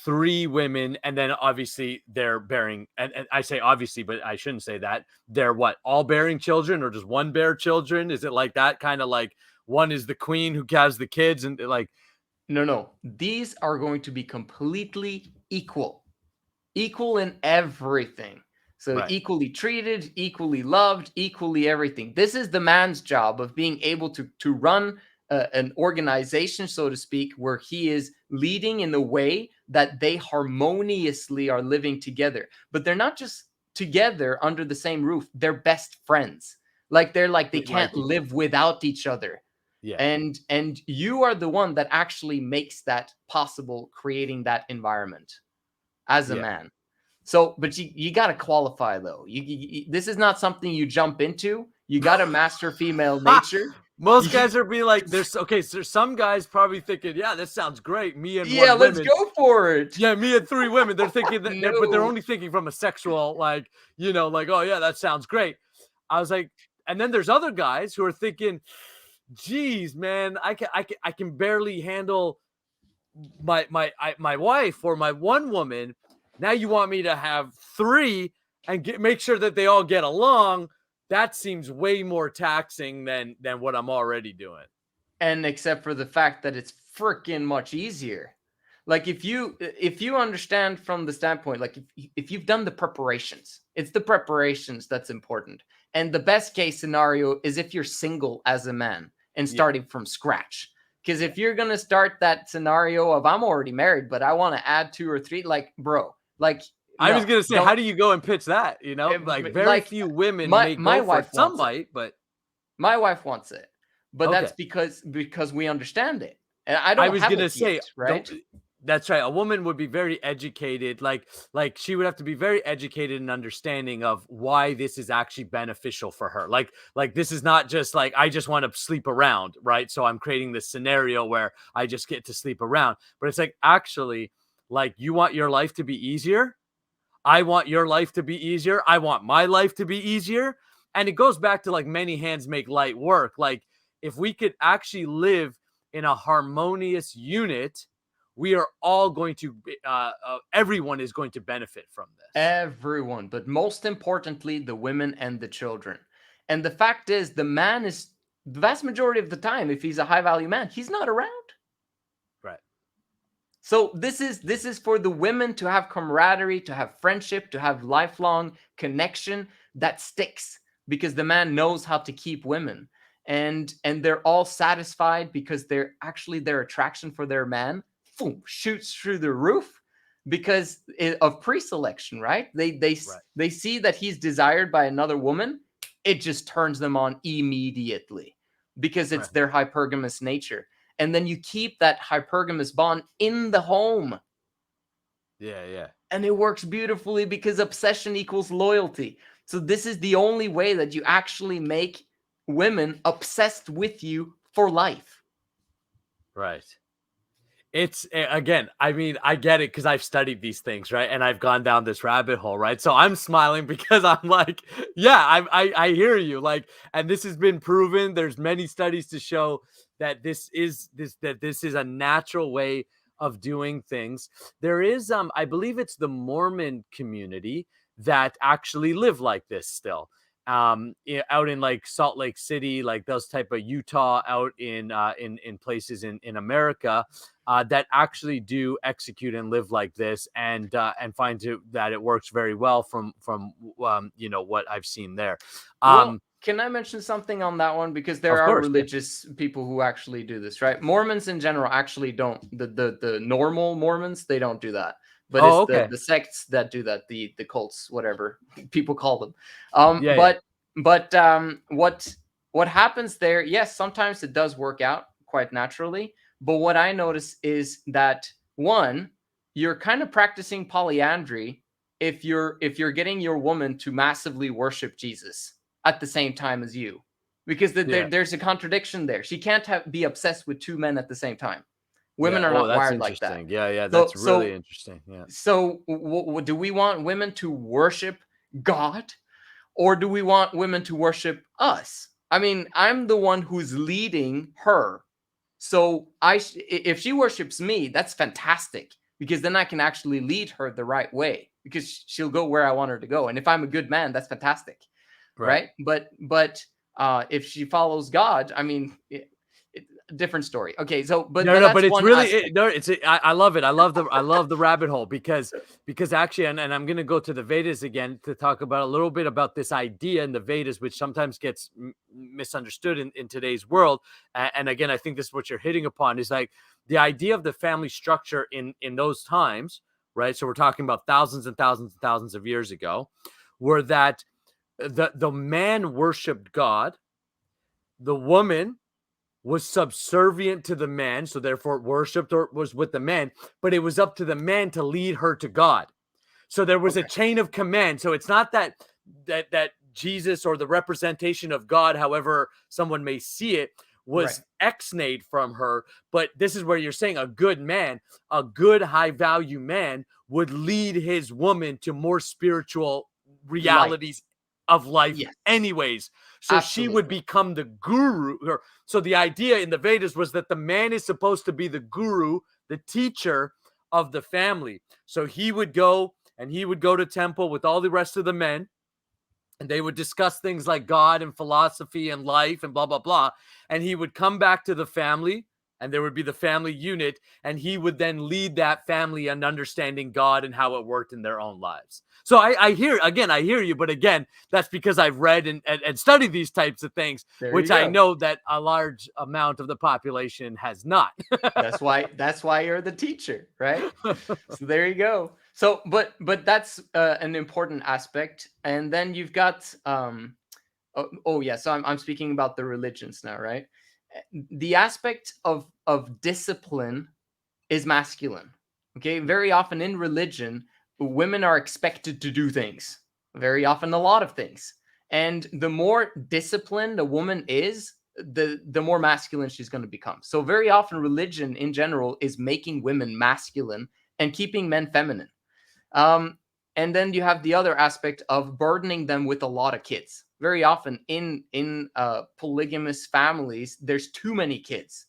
3 women, and then obviously they're bearing, and I say obviously, but I shouldn't say that. They're what, all bearing children, or just one bear children? Is it like that, kind of like one is the queen who has the kids, and like, No. These are going to be completely equal in everything. So right, equally treated, equally loved, equally everything. This is the man's job of being able to run an organization, so to speak, where he is leading in the way that they harmoniously are living together. But they're not just together under the same roof. They're best friends. Like they can't like each other. live without each other. Yeah, And you are the one that actually makes that possible, creating that environment as a yeah. man. So, but you got to qualify though. This is not something you jump into. You got to master female nature. Most guys are be like, there's okay. So some guys probably thinking, yeah, this sounds great. Me and Yeah, 1 let's woman. go for it. Yeah, me and 3 women. They're thinking that, but they're No. only thinking from a sexual, like, like, oh yeah, that sounds great. I was like, and then there's other guys who are thinking, geez, man, I can barely handle my wife or my 1 woman. Now you want me to have 3 and make sure that they all get along? That seems way more taxing than what I'm already doing. And except for the fact that it's freaking much easier. Like if you understand from the standpoint, like if you've done the preparations, it's the preparations that's important. And the best case scenario is if you're single as a man and starting from scratch. Because if you're gonna start that scenario of, I'm already married, but I want to add 2 or 3, like, bro, like, I was no, gonna say, how do you go and pitch that? Like very like few women my may go for it. wife Some wants it. might, but My wife wants it, but okay. that's because we understand it, and I I don't was have gonna it yet, say, right? that's right. A woman would be very educated, like she would have to be very educated and understanding of why this is actually beneficial for her. Like this is not just like, I just want to sleep around, right? So I'm creating this scenario where I just get to sleep around. But it's like, actually, like, you want your life to be easier. I want your life to be easier. I want my life to be easier. And it goes back to like, many hands make light work. Like, if we could actually live in a harmonious unit, we are all going to everyone is going to benefit from this. Everyone, but most importantly, the women and the children. And the fact is, the man is the vast majority of the time, if he's a high value man, he's not around. Right. So this is for the women to have camaraderie, to have friendship, to have lifelong connection that sticks, because the man knows how to keep women, and they're all satisfied because they're actually, their attraction for their man, boom, shoots through the roof because of pre-selection, right? Right. They see that he's desired by another woman, it just turns them on immediately because it's Right. their hypergamous nature. And then you keep that hypergamous bond in the home. Yeah, yeah. And it works beautifully because obsession equals loyalty. So this is the only way that you actually make women obsessed with you for life. Right. It's again, I mean, I get it because I've studied these things, right? And I've gone down this rabbit hole, right? So I'm smiling because I'm like, yeah, I hear you. Like, and this has been proven. There's many studies to show that this is a natural way of doing things. There is I believe it's the Mormon community that actually live like this still. Out in like Salt Lake City, like those type of Utah, out in places in America, that actually do execute and live like this, and find that it works very well from what I've seen there. Well, can I mention something on that one? Because there Of are course, yeah. religious people who actually do this, right? Mormons in general actually don't. The normal Mormons, they don't do that. But Oh, it's okay. the sects that do that, the cults, whatever people call them. Yeah, yeah. But what happens there? Yes, sometimes it does work out quite naturally. But what I notice is that, one, you're kind of practicing polyandry if you're getting your woman to massively worship Jesus at the same time as you, because Yeah. there's a contradiction there. She can't be obsessed with two men at the same time. Yeah. Women are Oh, not that's wired like that. interesting. Yeah, yeah. So That's really so interesting. Yeah. so do we want women to worship God, or do we want women to worship us? I mean, I'm the one who's leading her. So if she worships me, that's fantastic, because then I can actually lead her the right way, because she'll go where I want her to go. And if I'm a good man, that's fantastic, Right. right? But if she follows God, I mean, different story. Okay, so but No, but that's it's one really aspect. I love it. I love the rabbit hole because actually, and I'm going to go to the Vedas again to talk about a little bit about this idea in the Vedas, which sometimes gets misunderstood in today's world. And again, I think this is what you're hitting upon, is like the idea of the family structure in those times, right? So we're talking about thousands and thousands and thousands of years ago, were that the man worshipped God, the woman was subservient to the man, so therefore worshipped or was with the man, but it was up to the man to lead her to God. So there was a Okay, chain of command. So it's not that Jesus, or the representation of God, however someone may see it, right, was exnate from her. But this is where you're saying a good man, a good high value man, would lead his woman to more spiritual light. realities of life Yes, anyways. So she would absolutely. become the guru. So the idea in the Vedas was that the man is supposed to be the guru, the teacher of the family. So he would go to temple with all the rest of the men, and they would discuss things like God and philosophy and life and blah, blah, blah. And he would come back to the family, and there would be the family unit, and he would then lead that family in understanding God and how it worked in their own lives. So I hear you, but again, that's because I've read and studied these types of things, There you which I go. know that a large amount of the population has not. That's why you're the teacher, right? So there you go. So but that's an important aspect. And then you've got yeah, so I'm speaking about the religions now, right? The aspect of discipline is masculine. Okay, very often in religion, women are expected to do things, very often a lot of things. And the more disciplined a woman is, the more masculine she's going to become. So very often religion in general is making women masculine and keeping men feminine. um, and then you have the other aspect of burdening them with a lot of kids. Very often in polygamous families, there's too many kids,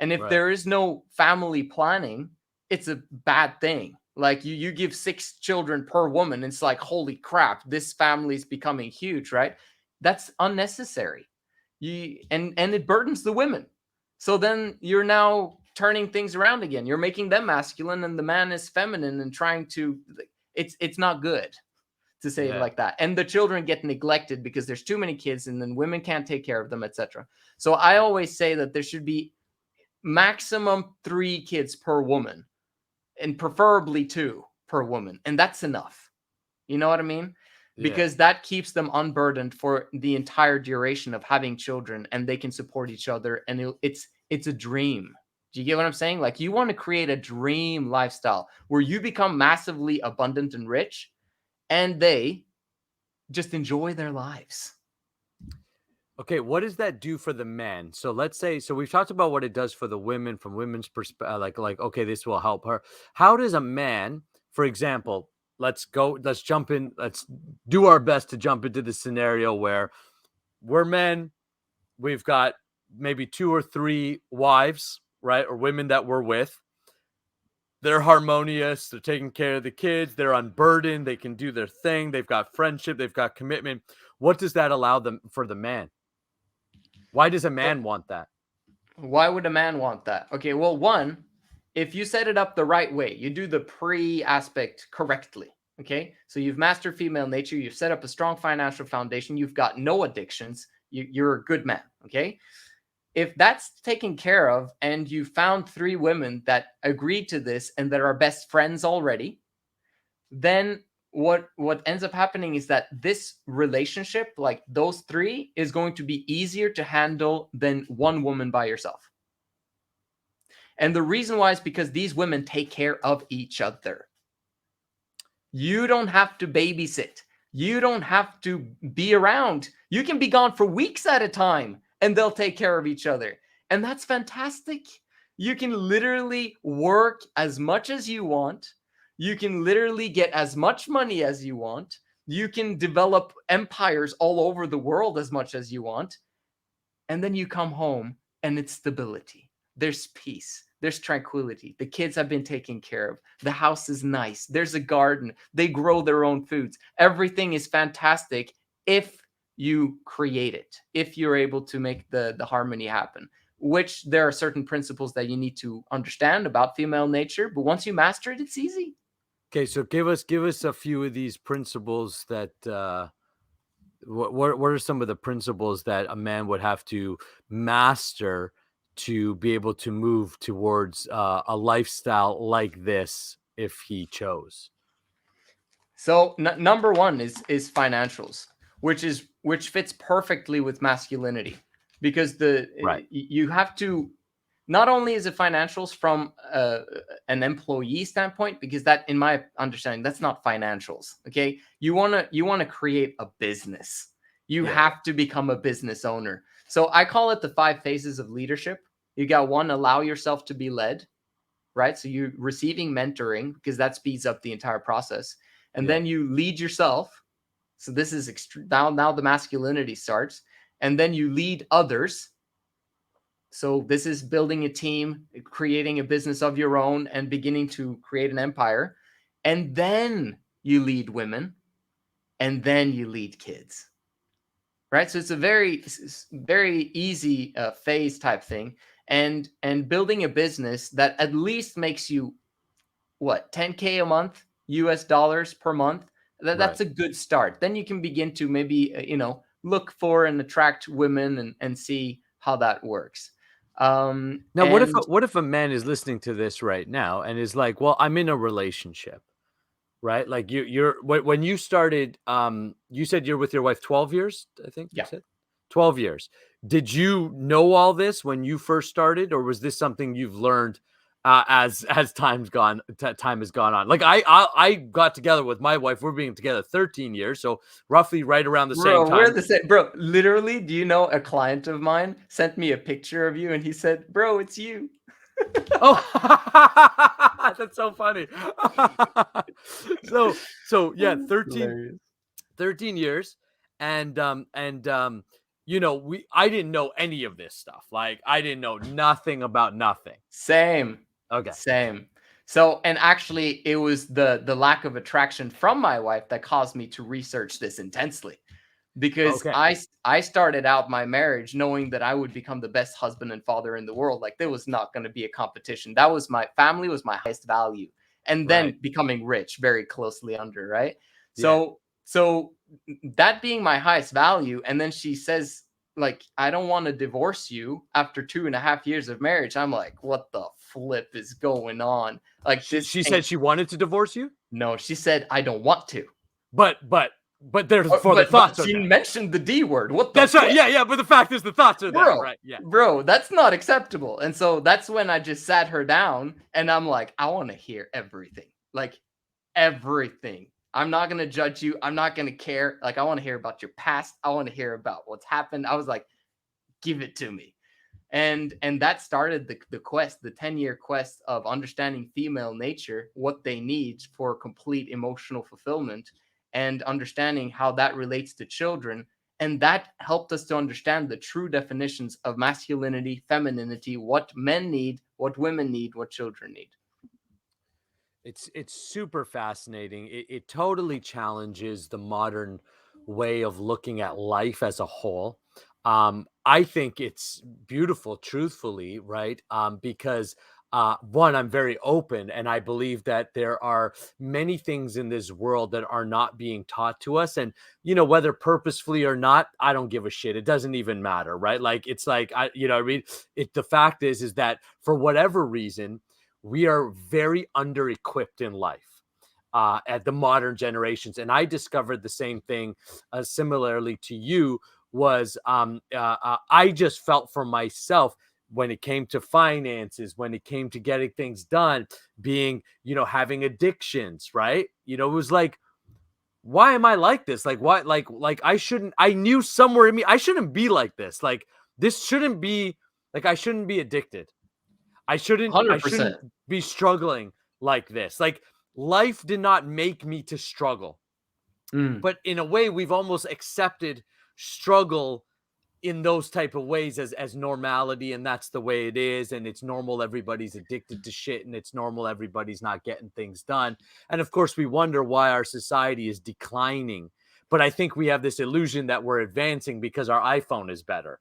And if Right. there is no family planning, it's a bad thing. Like you give 6 children per woman, it's like, holy crap, this family is becoming huge, right? That's unnecessary. And it burdens the women. So then you're now turning things around again. You're making them masculine and the man is feminine and trying to, it's not good, to say it Yeah. like that. And the children get neglected because there's too many kids and then women can't take care of them, etc. So I always say that there should be maximum 3 kids per woman, and preferably 2 per woman. And that's enough. You know what I mean? Yeah. Because that keeps them unburdened for the entire duration of having children, and they can support each other. And it's a dream. Do you get what I'm saying? Like, you want to create a dream lifestyle where you become massively abundant and rich, and they just enjoy their lives. Okay, what does that do for the men? So let's say, so we've talked about what it does for the women from women's perspective, like okay, this will help her. How does a man, for example, let's jump in, let's do our best to jump into the scenario where we're men, we've got maybe 2 or 3 wives, right, or women that we're with. They're harmonious, they're taking care of the kids, they're unburdened, they can do their thing, they've got friendship, they've got commitment. What does that allow them for the man? Why does a So man want that? why would a man want that? Okay, well, one, if you set it up the right way, you do the pre aspect correctly. Okay, so you've mastered female nature, you've set up a strong financial foundation, you've got no addictions, you're a good man. Okay, if that's taken care of and you found 3 women that agreed to this and that are best friends already, then what ends up happening is that this relationship, like those 3, is going to be easier to handle than one woman by yourself. And the reason why is because these women take care of each other. You don't have to babysit. You don't have to be around. You can be gone for weeks at a time and they'll take care of each other. And that's fantastic. You can literally work as much as you want. You can literally get as much money as you want. You can develop empires all over the world as much as you want. And then you come home and it's stability. There's peace. There's tranquility. The kids have been taken care of. The house is nice. There's a garden. They grow their own foods. Everything is fantastic if you create it, if you're able to make the harmony happen, which there are certain principles that you need to understand about female nature. But once you master it, it's easy. Okay, so give us a few of these principles that what are some of the principles that a man would have to master to be able to move towards a lifestyle like this if he chose? So number one is financials, which fits perfectly with masculinity, because Right. you have to, not only is it financials from an employee standpoint, because that, in my understanding, that's not financials. Okay, you want to create a business. You Yeah. have to become a business owner. So I call it the 5 phases of leadership. You got 1, allow yourself to be led, right? So you're receiving mentoring because that speeds up the entire process. And Yeah. then you lead yourself. So this is now the masculinity starts. And then you lead others. So this is building a team, creating a business of your own, and beginning to create an empire. And then you lead women, and then you lead kids. Right? So it's a very easy phase type thing. And building a business that at least makes you, what, 10K a month, US dollars per month. Right. That's a good start. Then you can begin to maybe look for and attract women, and see how that works. Now, And what if a man is listening to this right now and is like, "Well, I'm in a relationship." Right? Like when you started, you said you're with your wife 12 years, I think you yeah, said 12 years. Did you know all this when you first started, or was this something you've learned as time has gone on? Like I got together with my wife. We're being together 13 years, so roughly right around the same bro, we're time. the same. Bro, literally, do you know, a client of mine sent me a picture of you and he said, bro, it's you. Oh, that's so funny. so yeah, Hilarious. 13 years, and I didn't know any of this stuff. Like, I didn't know nothing about nothing. Same. Okay. Same. So, and actually, it was the lack of attraction from my wife that caused me to research this intensely, because Okay. I started out my marriage knowing that I would become the best husband and father in the world. Like, there was not going to be a competition. That was my family was my highest value, and Right. then becoming rich very closely under, right? Yeah. So that being my highest value, and then she says, like, I don't want to divorce you after 2.5 years of marriage. I'm like, what the flip is going on? Like, this She said ain't. she wanted to divorce you, No, she said I don't want to. but therefore the But thoughts are she there. mentioned the D word. What the That's right. flip? Yeah, yeah. But the fact is, the thoughts are there, Bro, right? Yeah. bro, that's not acceptable. And so that's when I just sat her down and I'm like, I want to hear everything. Like, everything. I'm not going to judge you. I'm not going to care. Like, I want to hear about your past. I want to hear about what's happened. I was like, give it to me. And that started the quest, the 10-year quest of understanding female nature, what they need for complete emotional fulfillment, and understanding how that relates to children. And that helped us to understand the true definitions of masculinity, femininity, what men need, what women need, what children need. It's super fascinating. It totally challenges the modern way of looking at life as a whole. I think it's beautiful, truthfully, right? Because one, I'm very open, and I believe that there are many things in this world that are not being taught to us, and whether purposefully or not, I don't give a shit. It doesn't even matter, right? Like, it's like, what I mean, the fact is that for whatever reason, we are very under equipped in life at the modern generations. And I discovered the same thing similarly to you was I just felt for myself when it came to finances, when it came to getting things done, being, having addictions, right? It was like, why am I like this? Like, why, like I knew somewhere in me, I shouldn't be like this. Like, this shouldn't be, like, I shouldn't be addicted. I shouldn't 100%. be struggling like this. Like, life did not make me to struggle. Mm, But in a way, we've almost accepted struggle in those type of ways as normality, and that's the way it is, and it's normal. Everybody's addicted to shit, and it's normal. Everybody's not getting things done. And of course, we wonder why our society is declining. But I think we have this illusion that we're advancing because our iPhone is better.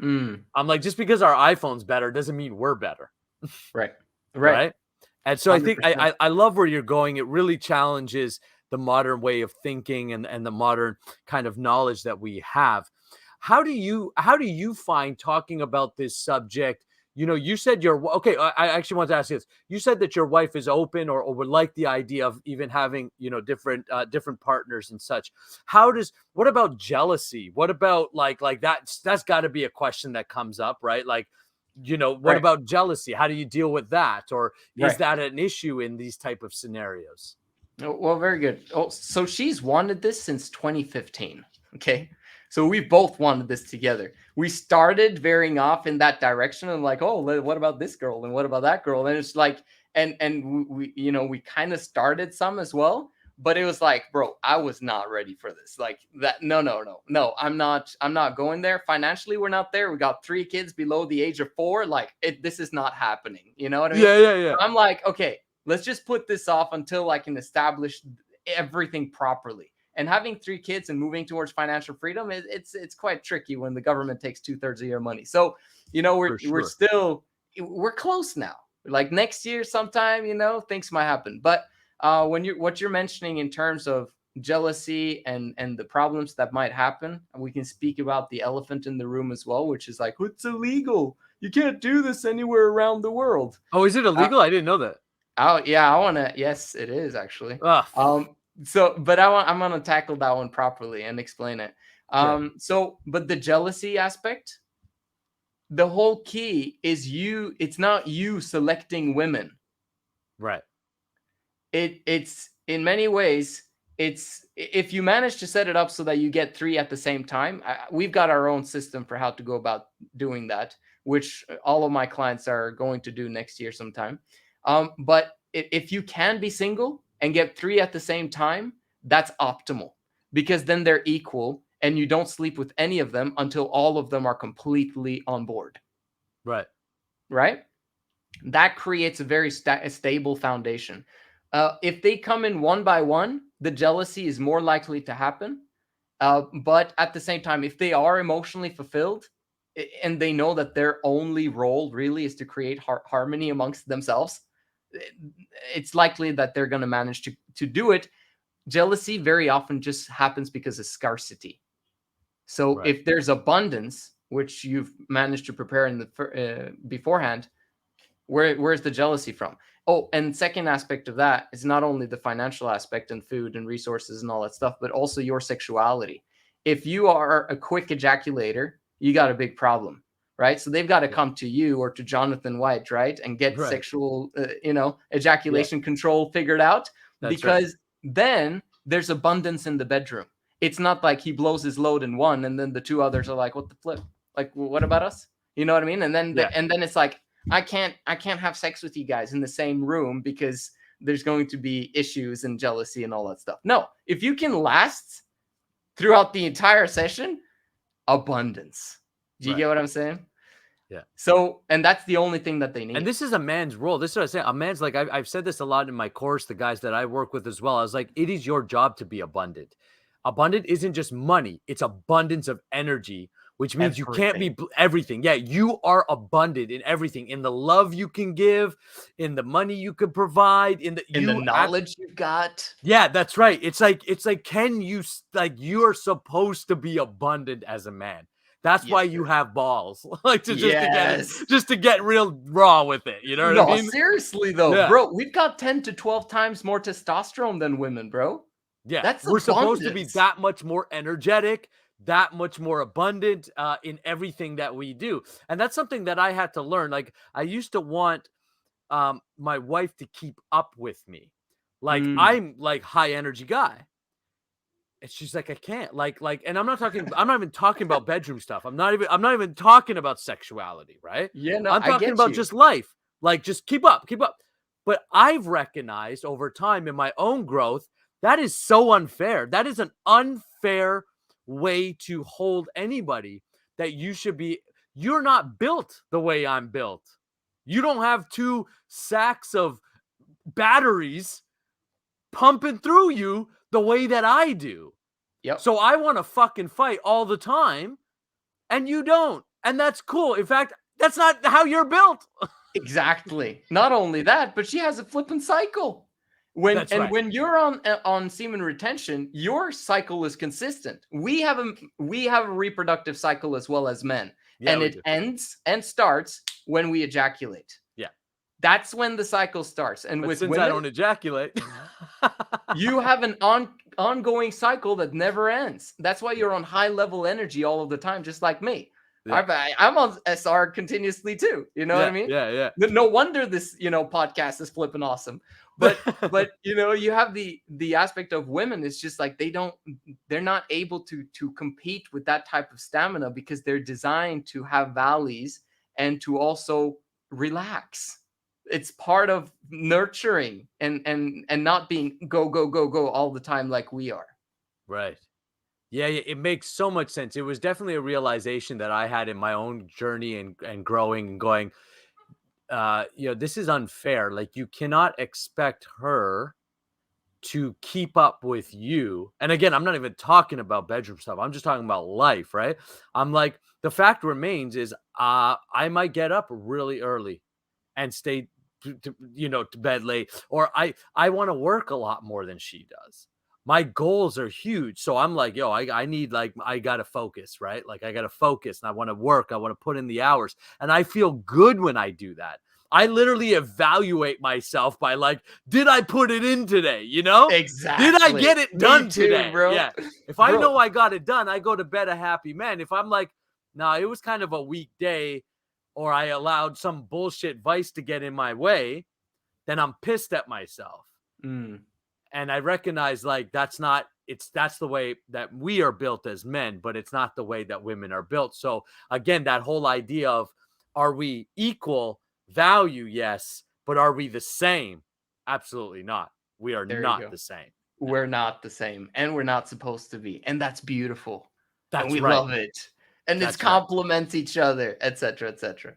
mm, I'm like, just because our iPhone's better doesn't mean we're better. right. Right. Right. And so I think 100%. I love where you're going. It really challenges the modern way of thinking and the modern kind of knowledge that we have. How do you find talking about this subject? You said okay. I actually want to ask you this. You said that your wife is open or would like the idea of even having different partners and such. What about jealousy? What about like that's got to be a question that comes up, right? Like, what Right. about jealousy? How do you deal with that? Or is Right. that an issue in these type of scenarios? Oh, well, very good. Oh, so she's wanted this since 2015. Okay. So we both wanted this together. We started veering off in that direction and like, oh, what about this girl and what about that girl? And it's like, and we kind of started some as well, but it was like, bro, I was not ready for this. Like that. No, no, no, no. I'm not going there. Financially, we're not there. We got 3 kids below the age of 4. Like this is not happening. You know what I mean? Yeah, yeah, yeah. I'm like, okay, let's just put this off until I can establish everything properly. And having 3 kids and moving towards financial freedom, it's quite tricky when the government takes 2/3 of your money. So, we're For we're sure. still we're close now. Like next year, sometime, things might happen. But what you're mentioning in terms of jealousy and the problems that might happen, we can speak about the elephant in the room as well, which is like, it's illegal. You can't do this anywhere around the world. Oh, is it Uh, illegal? I didn't know that. Oh yeah, I wanna. Yes, it is actually. Ah, But I'm gonna tackle that one properly and explain it. okay. But the jealousy aspect, the whole key is you. It's not you selecting women. Right. It's in many ways. It's if you manage to set it up so that you get 3 at the same time. We've got our own system for how to go about doing that, which all of my clients are going to do next year sometime. But if you can be single and get 3 at the same time, that's optimal because then they're equal and you don't sleep with any of them until all of them are completely on board. Right. Right? That creates a very stable foundation. If they come in one by one, the jealousy is more likely to happen. But at the same time, if they are emotionally fulfilled and they know that their only role really is to create harmony amongst themselves, it's likely that they're going to manage to do it. Jealousy very often just happens because of scarcity. So Right. if there's abundance, which you've managed to prepare in the beforehand, where's the jealousy from? Oh, and second aspect of that is not only the financial aspect and food and resources and all that stuff, but also your sexuality. If you are a quick ejaculator, you got a big problem, right? So they've got to come to you or to Jonathan White, right, and get Right. sexual, ejaculation control figured out, That's because then there's abundance in the bedroom. It's not like he blows his load in one and then the two others are like, what the flip? Like, what about us? You know what I mean? And then and then it's like, I can't have sex with you guys in the same room because there's going to be issues and jealousy and all that stuff. No, if you can last throughout the entire session, abundance. Do you get what I'm saying? Yeah. So, and that's the only thing that they need. And this is a man's role. This is what I say. A man's like, I've said this a lot in my course, the guys that I work with as well. I was like, it is your job to be abundant. Abundant isn't just money. It's abundance of energy, which means you can't be everything. Yeah, you are abundant in everything, in the love you can give, in the money you could provide, in the knowledge you've got. Yeah, that's right. It's like, can you, like, you are supposed to be abundant as a man. That's why you have balls, like just to get real raw with it. You know what I mean? Seriously though, bro, we've got 10 to 12 times more testosterone than women, bro. Yeah, we're supposed to be that much more energetic, that much more abundant in everything that we do. And that's something that I had to learn. Like, I used to want my wife to keep up with me. Like, I'm like high energy guy. And she's like, I can't. Like, and I'm not even talking about bedroom stuff. I'm not even talking about sexuality, right? Yeah, no, I'm talking about just life. Like, just keep up. But I've recognized over time in my own growth, that is so unfair. That is an unfair way to hold anybody, that you're not built the way I'm built. You don't have 2 sacks of batteries pumping through you the way that I do. Yep. So I want to fucking fight all the time, and you don't. And that's cool. In fact, that's not how you're built. Exactly. Not only that, but she has a flipping cycle. When you're on semen retention, your cycle is consistent. We have a reproductive cycle as well as men, and it ends and starts when we ejaculate. Yeah, that's when the cycle starts. And since women, I don't ejaculate, you have an ongoing cycle that never ends. That's why you're on high level energy all of the time, just like me. Yeah. I'm on SR continuously too. You know what I mean? Yeah. No wonder this, podcast is flipping awesome. But you have the aspect of women. It's just like they're not able to compete with that type of stamina, because they're designed to have valleys and to also relax. It's part of nurturing and not being go all the time like we are. Right. Yeah, it makes so much sense. It was definitely a realization that I had in my own journey and growing and going, this is unfair. Like, you cannot expect her to keep up with you. And again, I'm not even talking about bedroom stuff. I'm just talking about life, right? I'm like, the fact remains is I might get up really early and stay to bed late, or I want to work a lot more than she does. My goals are huge. So I'm like, I need, like, I got to focus, right? Like, I got to focus, and I want to work. I want to put in the hours, and I feel good when I do that. I literally evaluate myself by, like, did I put it in today? Exactly. Did I get it done today, bro? Yeah. If I know I got it done, I go to bed a happy man. If I'm like, nah, it was kind of a weak day, or I allowed some bullshit vice to get in my way, then I'm pissed at myself. And I recognize, like, that's the way that we are built as men, but it's not the way that women are built. So again, that whole idea of, are we equal value? Yes. But are we the same? Absolutely not. We are not the same. We're not the same, and we're not supposed to be. And that's beautiful. and That's we right. love it. And it's That's right. complements each other, etc., etc.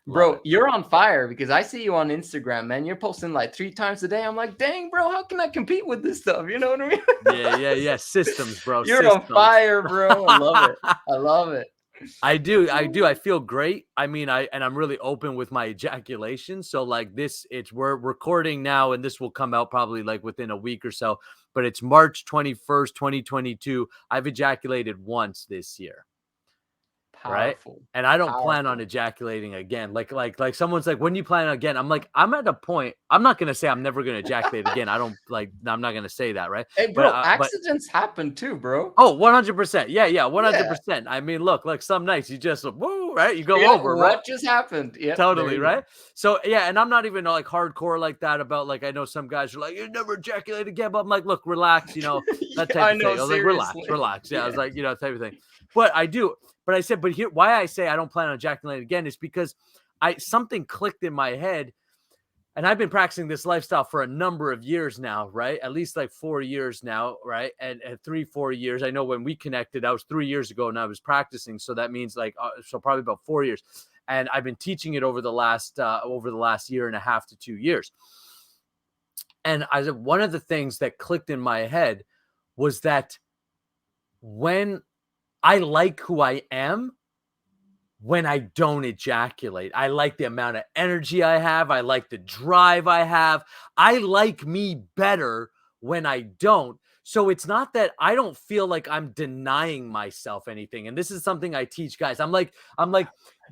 Love Bro, it. you're on fire because I see you on Instagram, man. You're posting like 3 times a day. I'm like, dang, bro, how can I compete with this stuff? You know what I mean? Yeah. Systems, bro. You're on Systems. fire, bro. I love it. I love it. I do. I feel great. I mean, I'm really open with my ejaculation. So like this, we're recording now, and this will come out probably like within a week or so. But it's March 21st, 2022. I've ejaculated once this year. Right. Powerful. And I don't plan on Powerful. ejaculating again. Like someone's like, when you plan again? I'm like, I'm at a point. I'm not gonna say I'm never gonna ejaculate again. I'm not gonna say that, right? Hey, But bro, accidents happen too, bro. oh, 100%. Yeah, Yeah. 100%. I mean, look, like some nights you just woo, right? You go Yeah. over, right? What just happened? Yep. There Totally, you right? So yeah, and I'm not even like hardcore like that about like I know some guys are like, you never ejaculate again, but I'm like, look, relax, go. that Yeah, type I of know. thing. I was like, Seriously. relax. Yeah, I was Yeah. like, type of thing. But I do. But I said, but here, why I say I don't plan on ejaculating again is because something clicked in my head, and I've been practicing this lifestyle for a number of years now, right? At least like 4 years now, right? And 3, 4 years. I know when we connected, that was 3 years ago, and I was practicing, so that means like so probably about 4 years. And I've been teaching it over the last year and a half to 2 years. And I said one of the things that clicked in my head was that when I like who I am, when I don't ejaculate. I like the amount of energy I have. I like the drive I have. I like me better when I don't. So it's not that I don't feel like I'm denying myself anything. And this is something I teach guys. I'm like,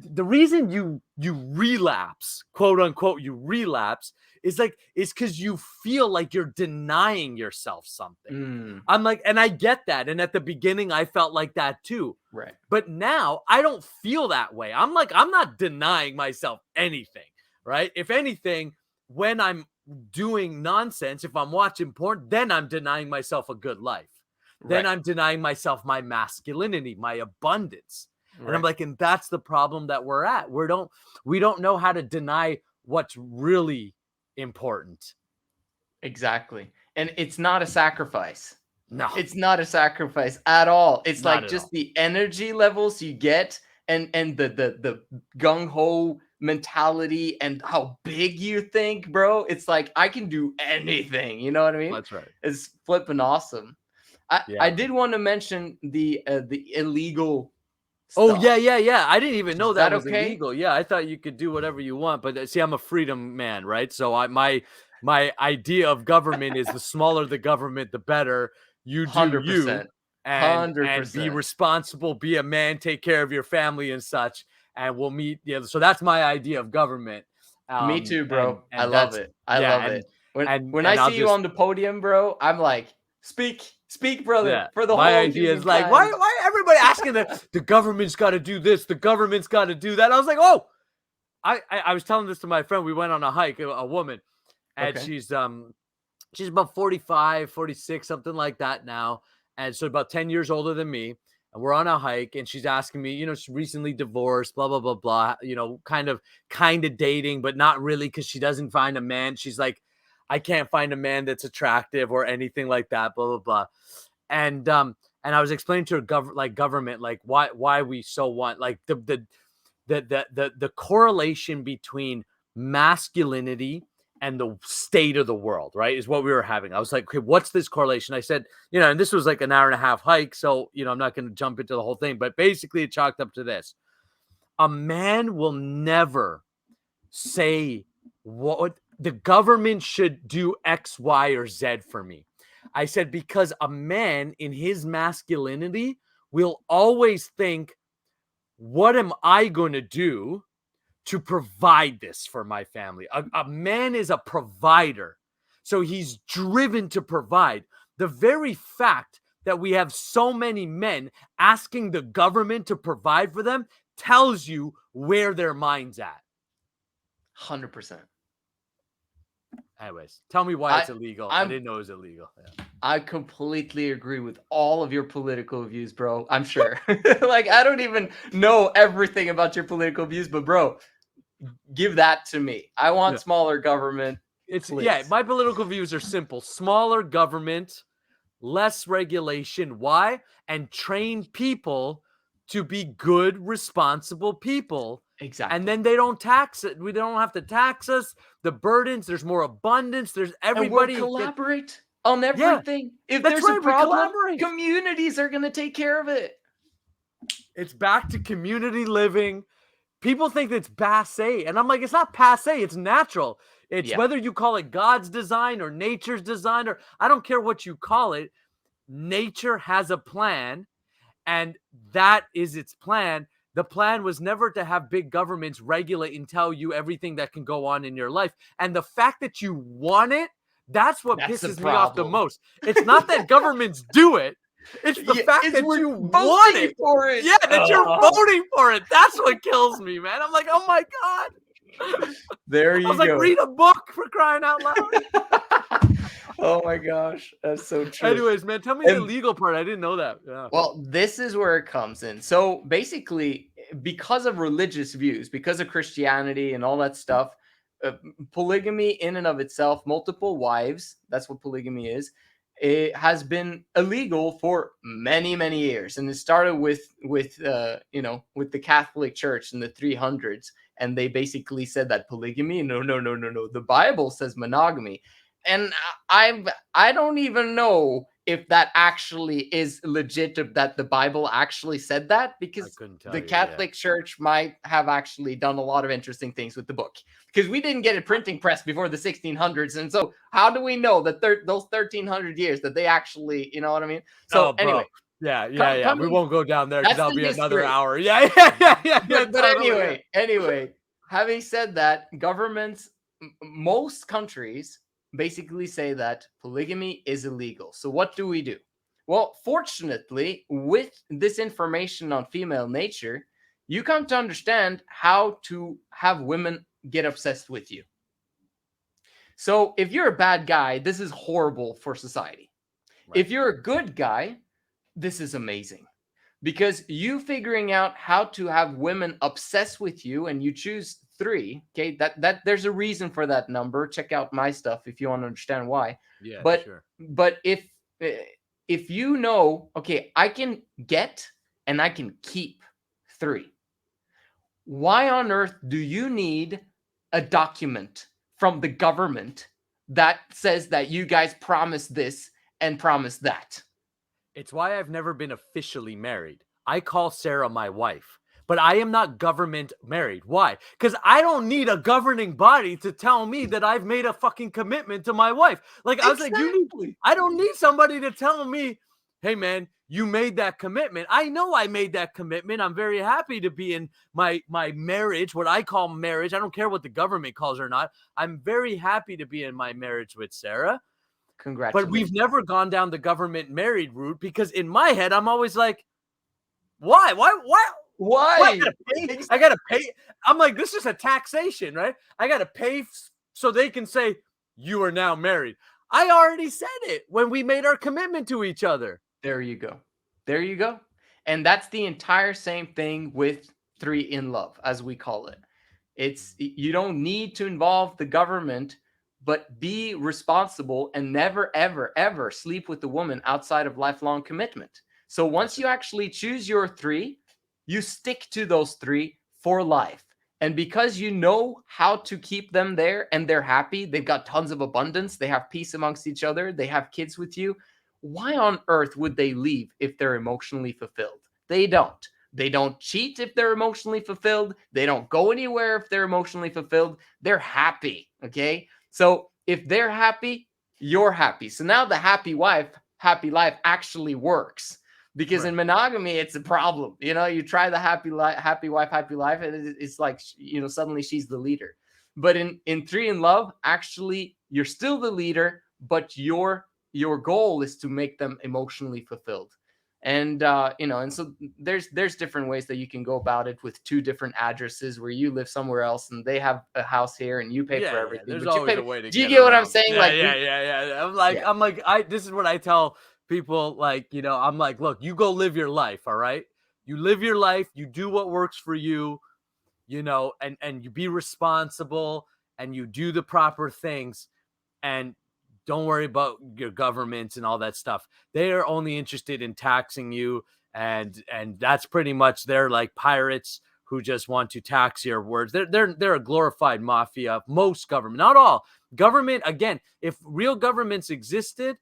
the reason you relapse, quote unquote, you relapse is because you feel like you're denying yourself something. Mm, I'm like, and I get that. And at the beginning, I felt like that too. right. But now I don't feel that way. I'm like, I'm not denying myself anything, right? If anything, when I'm doing nonsense, if I'm watching porn, then I'm denying myself a good life. Then Right. I'm denying myself my masculinity, my abundance. And I'm Right. like, and that's the problem that we're at. We don't know how to deny what's really important. Exactly. And it's not a sacrifice. No, It's not a sacrifice at all. It's not like at just all. the energy levels you get and the gung ho mentality and how big you think, bro. It's like I can do anything. You know what I mean? That's right. It's flipping awesome. I Yeah. did want to mention the illegal Oh, stuff. yeah. I didn't even know Is that that was okay? illegal. Yeah, I thought you could do whatever you want, but see, I'm a freedom man, right? So my idea of government is the smaller the government, the better. You do you 100%. and be 100%. responsible, be a man, take care of your family and such, and we'll meet. Yeah, so that's my idea of government. Me too, bro. I And love that's it. I yeah, love it. When I and I'll see you just on the podium, bro, I'm like, speak, brother, yeah. for the My whole idea is like, why humankind. everybody asking the government's got to do this, the government's got to do that. I was like, oh, I was telling this to my friend. We went on a hike, a woman, and Okay. she's about 45, 46, something like that now. And so about 10 years older than me. And we're on a hike, and she's asking me, she's recently divorced, blah, blah, blah, blah, kind of dating, but not really, because she doesn't find a man. She's like, I can't find a man that's attractive or anything like that, blah, blah, blah. And I was explaining to her government, like why we so want like the correlation between masculinity and the state of the world, right, is what we were having. I was like, okay, what's this correlation? I said, and this was like an hour and a half hike, so I'm not going to jump into the whole thing, but basically it chalked up to this: a man will never say what the government should do X, Y, or Z for me. I said, because a man in his masculinity will always think, what am I going to do to provide this for my family? A man is a provider. So he's driven to provide. The very fact that we have so many men asking the government to provide for them tells you where their mind's at. 100%. Anyways, tell me why it's illegal. I I'm didn't know it was illegal. Yeah. I completely agree with all of your political views, bro. I'm sure. Like I don't even know everything about your political views, but bro, give that to me. I want Yeah. smaller government, Yeah, please. my political views are simple: smaller government, less regulation. Why? And train people to be good, responsible people. Exactly. And then they don't tax it. We don't have to tax us. The burdens, there's more abundance. There's And we'll everybody. collaborate on Yeah, everything. If that's there's a right. We problem, collaborate. communities are going to take care of it. It's back to community living. People think it's passe. And I'm like, it's not passe. It's natural. It's Yeah. whether you call it God's design or nature's design, or I don't care what you call it. Nature has a plan, and that is its plan. The plan was never to have big governments regulate and tell you everything that can go on in your life. And the fact that you want it, that's what That's the pisses me off the problem. most. It's not that governments do it. It's the Yeah, fact it's that we're you want voting it. for it. Yeah, that you're Ugh. voting for it. That's what kills me, man. I'm like, oh my God. There I you was like, go. read a book, for crying out loud. Oh my gosh, that's so true. Anyways, man, tell me the And legal part. I didn't know that. Yeah. well, this is where it comes in. So basically, because of religious views, because of Christianity and all that stuff, polygamy in and of itself, multiple wives, that's what polygamy is, it has been illegal for many, many years. And it started with with the Catholic Church in the 300s. And they basically said that polygamy, no, no, no, no, no. The Bible says monogamy. And I don't even know if that actually is legit, that the Bible actually said that, I because couldn't tell the you. Yeah. Catholic Church might have actually done a lot of interesting things with the book, because we didn't get a printing press before the 1600s. And so how do we know that those 1300 years that they actually, you know what I mean? So Oh, bro. anyway, Yeah. We coming, won't go down there because that's that'll the be another history. hour. Yeah. But Totally. Yeah. anyway, having said that, governments, most countries basically say that polygamy is illegal. So what do we do? Well, fortunately, with this information on female nature, you come to understand how to have women get obsessed with you. So if you're a bad guy, this is horrible for society. Right. If you're a good guy, this is amazing, because you figuring out how to have women obsessed with you, and you choose 3. Okay, that there's a reason for that number. Check out my stuff if you want to understand why. Yeah, but sure. but if you know, okay, I can get and I can keep 3, why on earth do you need a document from the government that says that you guys promised this and promised that? It's why I've never been officially married. I call Sarah my wife, but I am not government married. Why? Because I don't need a governing body to tell me that I've made a fucking commitment to my wife. Like, I was like, I don't need somebody to tell me, hey, man, you made that commitment. I know I made that commitment. I'm very happy to be in my marriage, what I call marriage. I don't care what the government calls it or not. I'm very happy to be in my marriage with Sarah. But Congratulations. we've never gone down the government married route, because in my head, I'm always like, why? Why? I gotta pay. I'm like, this is a taxation, right? I gotta pay so they can say you are now married. I already said it when we made our commitment to each other. There you go. There you go. And that's the entire same thing with 3 in love, as we call it. It's, you don't need to involve the government, but be responsible and never, ever, ever sleep with the woman outside of lifelong commitment. So once you actually choose your 3, you stick to those 3 for life. And because you know how to keep them there and they're happy, they've got tons of abundance, they have peace amongst each other, they have kids with you, why on earth would they leave if they're emotionally fulfilled? They don't. They don't cheat if they're emotionally fulfilled. They don't go anywhere if they're emotionally fulfilled. They're happy. Okay. So if they're happy, you're happy. So now the happy wife, happy life actually works. Because in monogamy, it's a problem. You know, you try the happy wife, happy life, and it's like, suddenly she's the leader. But in 3 in love, actually, you're still the leader, but your goal is to make them emotionally fulfilled. And and so there's different ways that you can go about it, with 2 different addresses, where you live somewhere else and they have a house here and you pay for everything. There's But you always pay. a way to Do you get get what I'm around. saying? Yeah. I'm like, this is what I tell people. Like, I'm like, look, you go live your life. All right. You live your life. You do what works for you, and you be responsible and you do the proper things. And don't worry about your governments and all that stuff. They are only interested in taxing you, and that's pretty much, they're like pirates who just want to tax your words. They're a glorified mafia. Most government, not all government. Again, if real governments existed,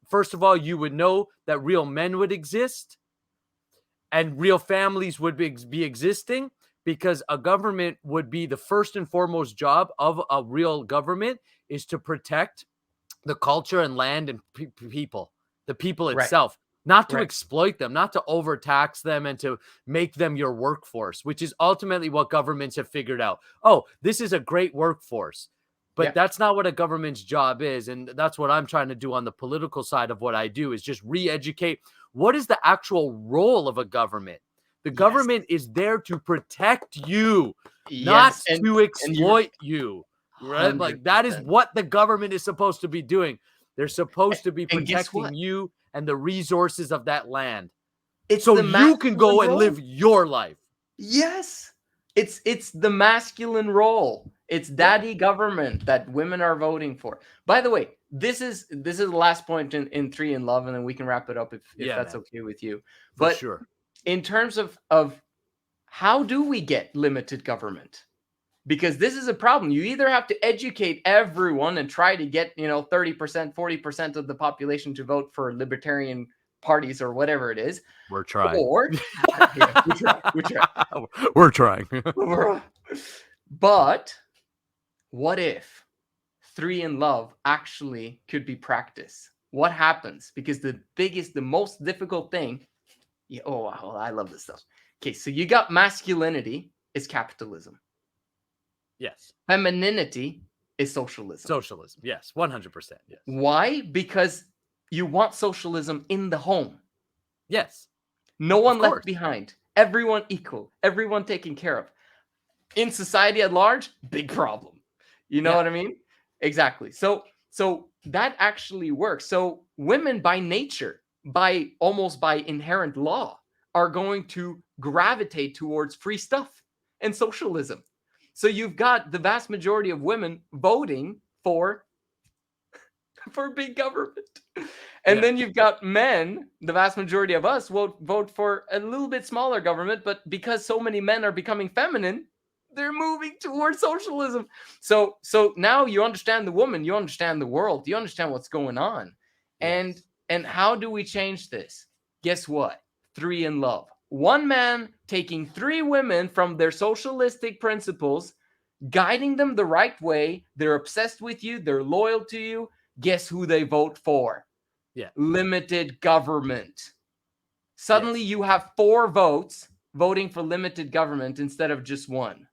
first of all, you would know that real men would exist and real families would be existing, because a government would be, the first and foremost job of a real government is to protect the culture and land and people, the people Right. itself, not to Right. exploit them, not to overtax them and to make them your workforce, which is ultimately what governments have figured out. Oh, this is a great workforce. But Yeah. that's not what a government's job is. And that's what I'm trying to do on the political side of what I do, is just re-educate. What is the actual role of a government? The Yes. government is there to protect you, not Yes. to exploit you. Right? Like, that is 100%. what the government is supposed to be doing. They're supposed to be And guess protecting what? you and the resources of that land, It's so the you can go masculine and role. live your life. Yes. It's the masculine role. It's daddy government that women are voting for. By the way, this is the last point in 3 in Love, and then we can wrap it up if Yeah, that's man. okay with you. For But sure. in terms of how do we get limited government? Because this is a problem. You either have to educate everyone and try to get, 30%, 40% of the population to vote for libertarian parties or whatever it is, We're trying. or yeah, we try. We're trying. But what if 3 in Love actually could be practiced? What happens? Because the most difficult thing, oh, wow, I love this stuff. Okay, so you got masculinity is capitalism. Yes. Femininity is socialism. Socialism. Yes. 100%. Yes. Why? Because you want socialism in the home. Yes. No one course. left behind. Everyone equal. Everyone taken care of. In society at large, big problem. You know what I mean? Exactly. So that actually works. So women by nature, almost by inherent law, are going to gravitate towards free stuff and socialism. So you've got the vast majority of women voting for big government. And then you've got men, the vast majority of us vote for a little bit smaller government, but because so many men are becoming feminine, they're moving towards socialism. So now you understand the woman, you understand the world, you understand what's going on. Yes. And how do we change this? Guess what? 3 in Love. One man taking 3 women from their socialistic principles, guiding them the right way. They're obsessed with you, they're loyal to you. Guess who they vote for? Yeah. Limited government. Suddenly you have 4 votes voting for limited government instead of just 1.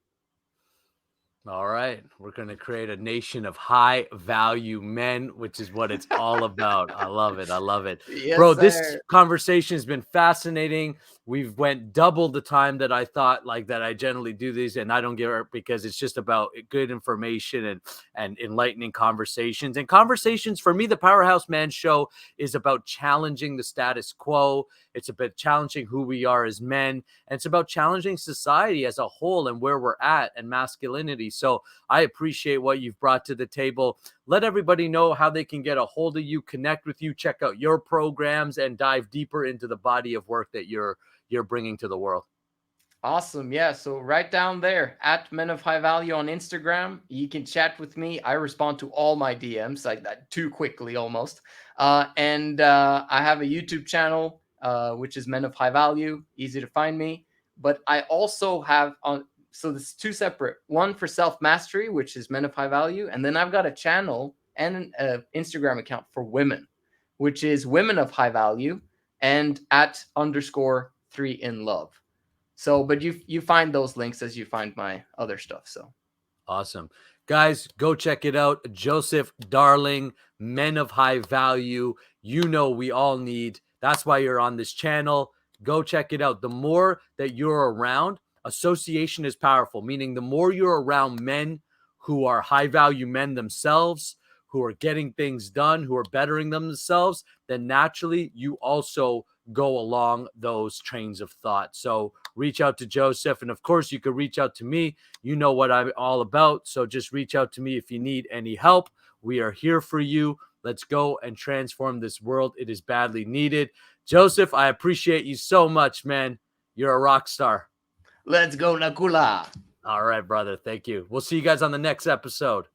All right. We're going to create a nation of high value men, which is what it's all about. I love it. I love it. Yes, Bro, sir. this conversation has been fascinating. We've went double the time that I thought, like, that I generally do these, and I don't give it, because it's just about good information and enlightening conversations. And conversations, for me, the Powerhouse Man Show is about challenging the status quo. It's about challenging who we are as men, and it's about challenging society as a whole and where we're at and masculinity. So I appreciate what you've brought to the table. Let everybody know how they can get a hold of you, connect with you, check out your programs, and dive deeper into the body of work that you're bringing to the world. Awesome. Yeah. So right down there at Men of High Value on Instagram, you can chat with me. I respond to all my DMs, like that, too quickly almost. And I have a YouTube channel, which is Men of High Value. Easy to find me. But I also have so this is 2 separate. One for self-mastery, which is Men of High Value. And then I've got a channel and an Instagram account for women, which is Women of High Value and @_3 in Love. So, but you find those links as you find my other stuff. So awesome. Guys, go check it out. Joseph Darling, Men of High Value. You know we all need. That's why you're on this channel. Go check it out. The more that you're around, association is powerful, meaning the more you're around men who are high value men themselves, who are getting things done, who are bettering themselves, then naturally you also go along those trains of thought. So reach out to Joseph. And of course, you could reach out to me. You know what I'm all about. So just reach out to me if you need any help. We are here for you. Let's go and transform this world. It is badly needed. Joseph, I appreciate you so much, man. You're a rock star. Let's go, Nakula. All right, brother. Thank you. We'll see you guys on the next episode.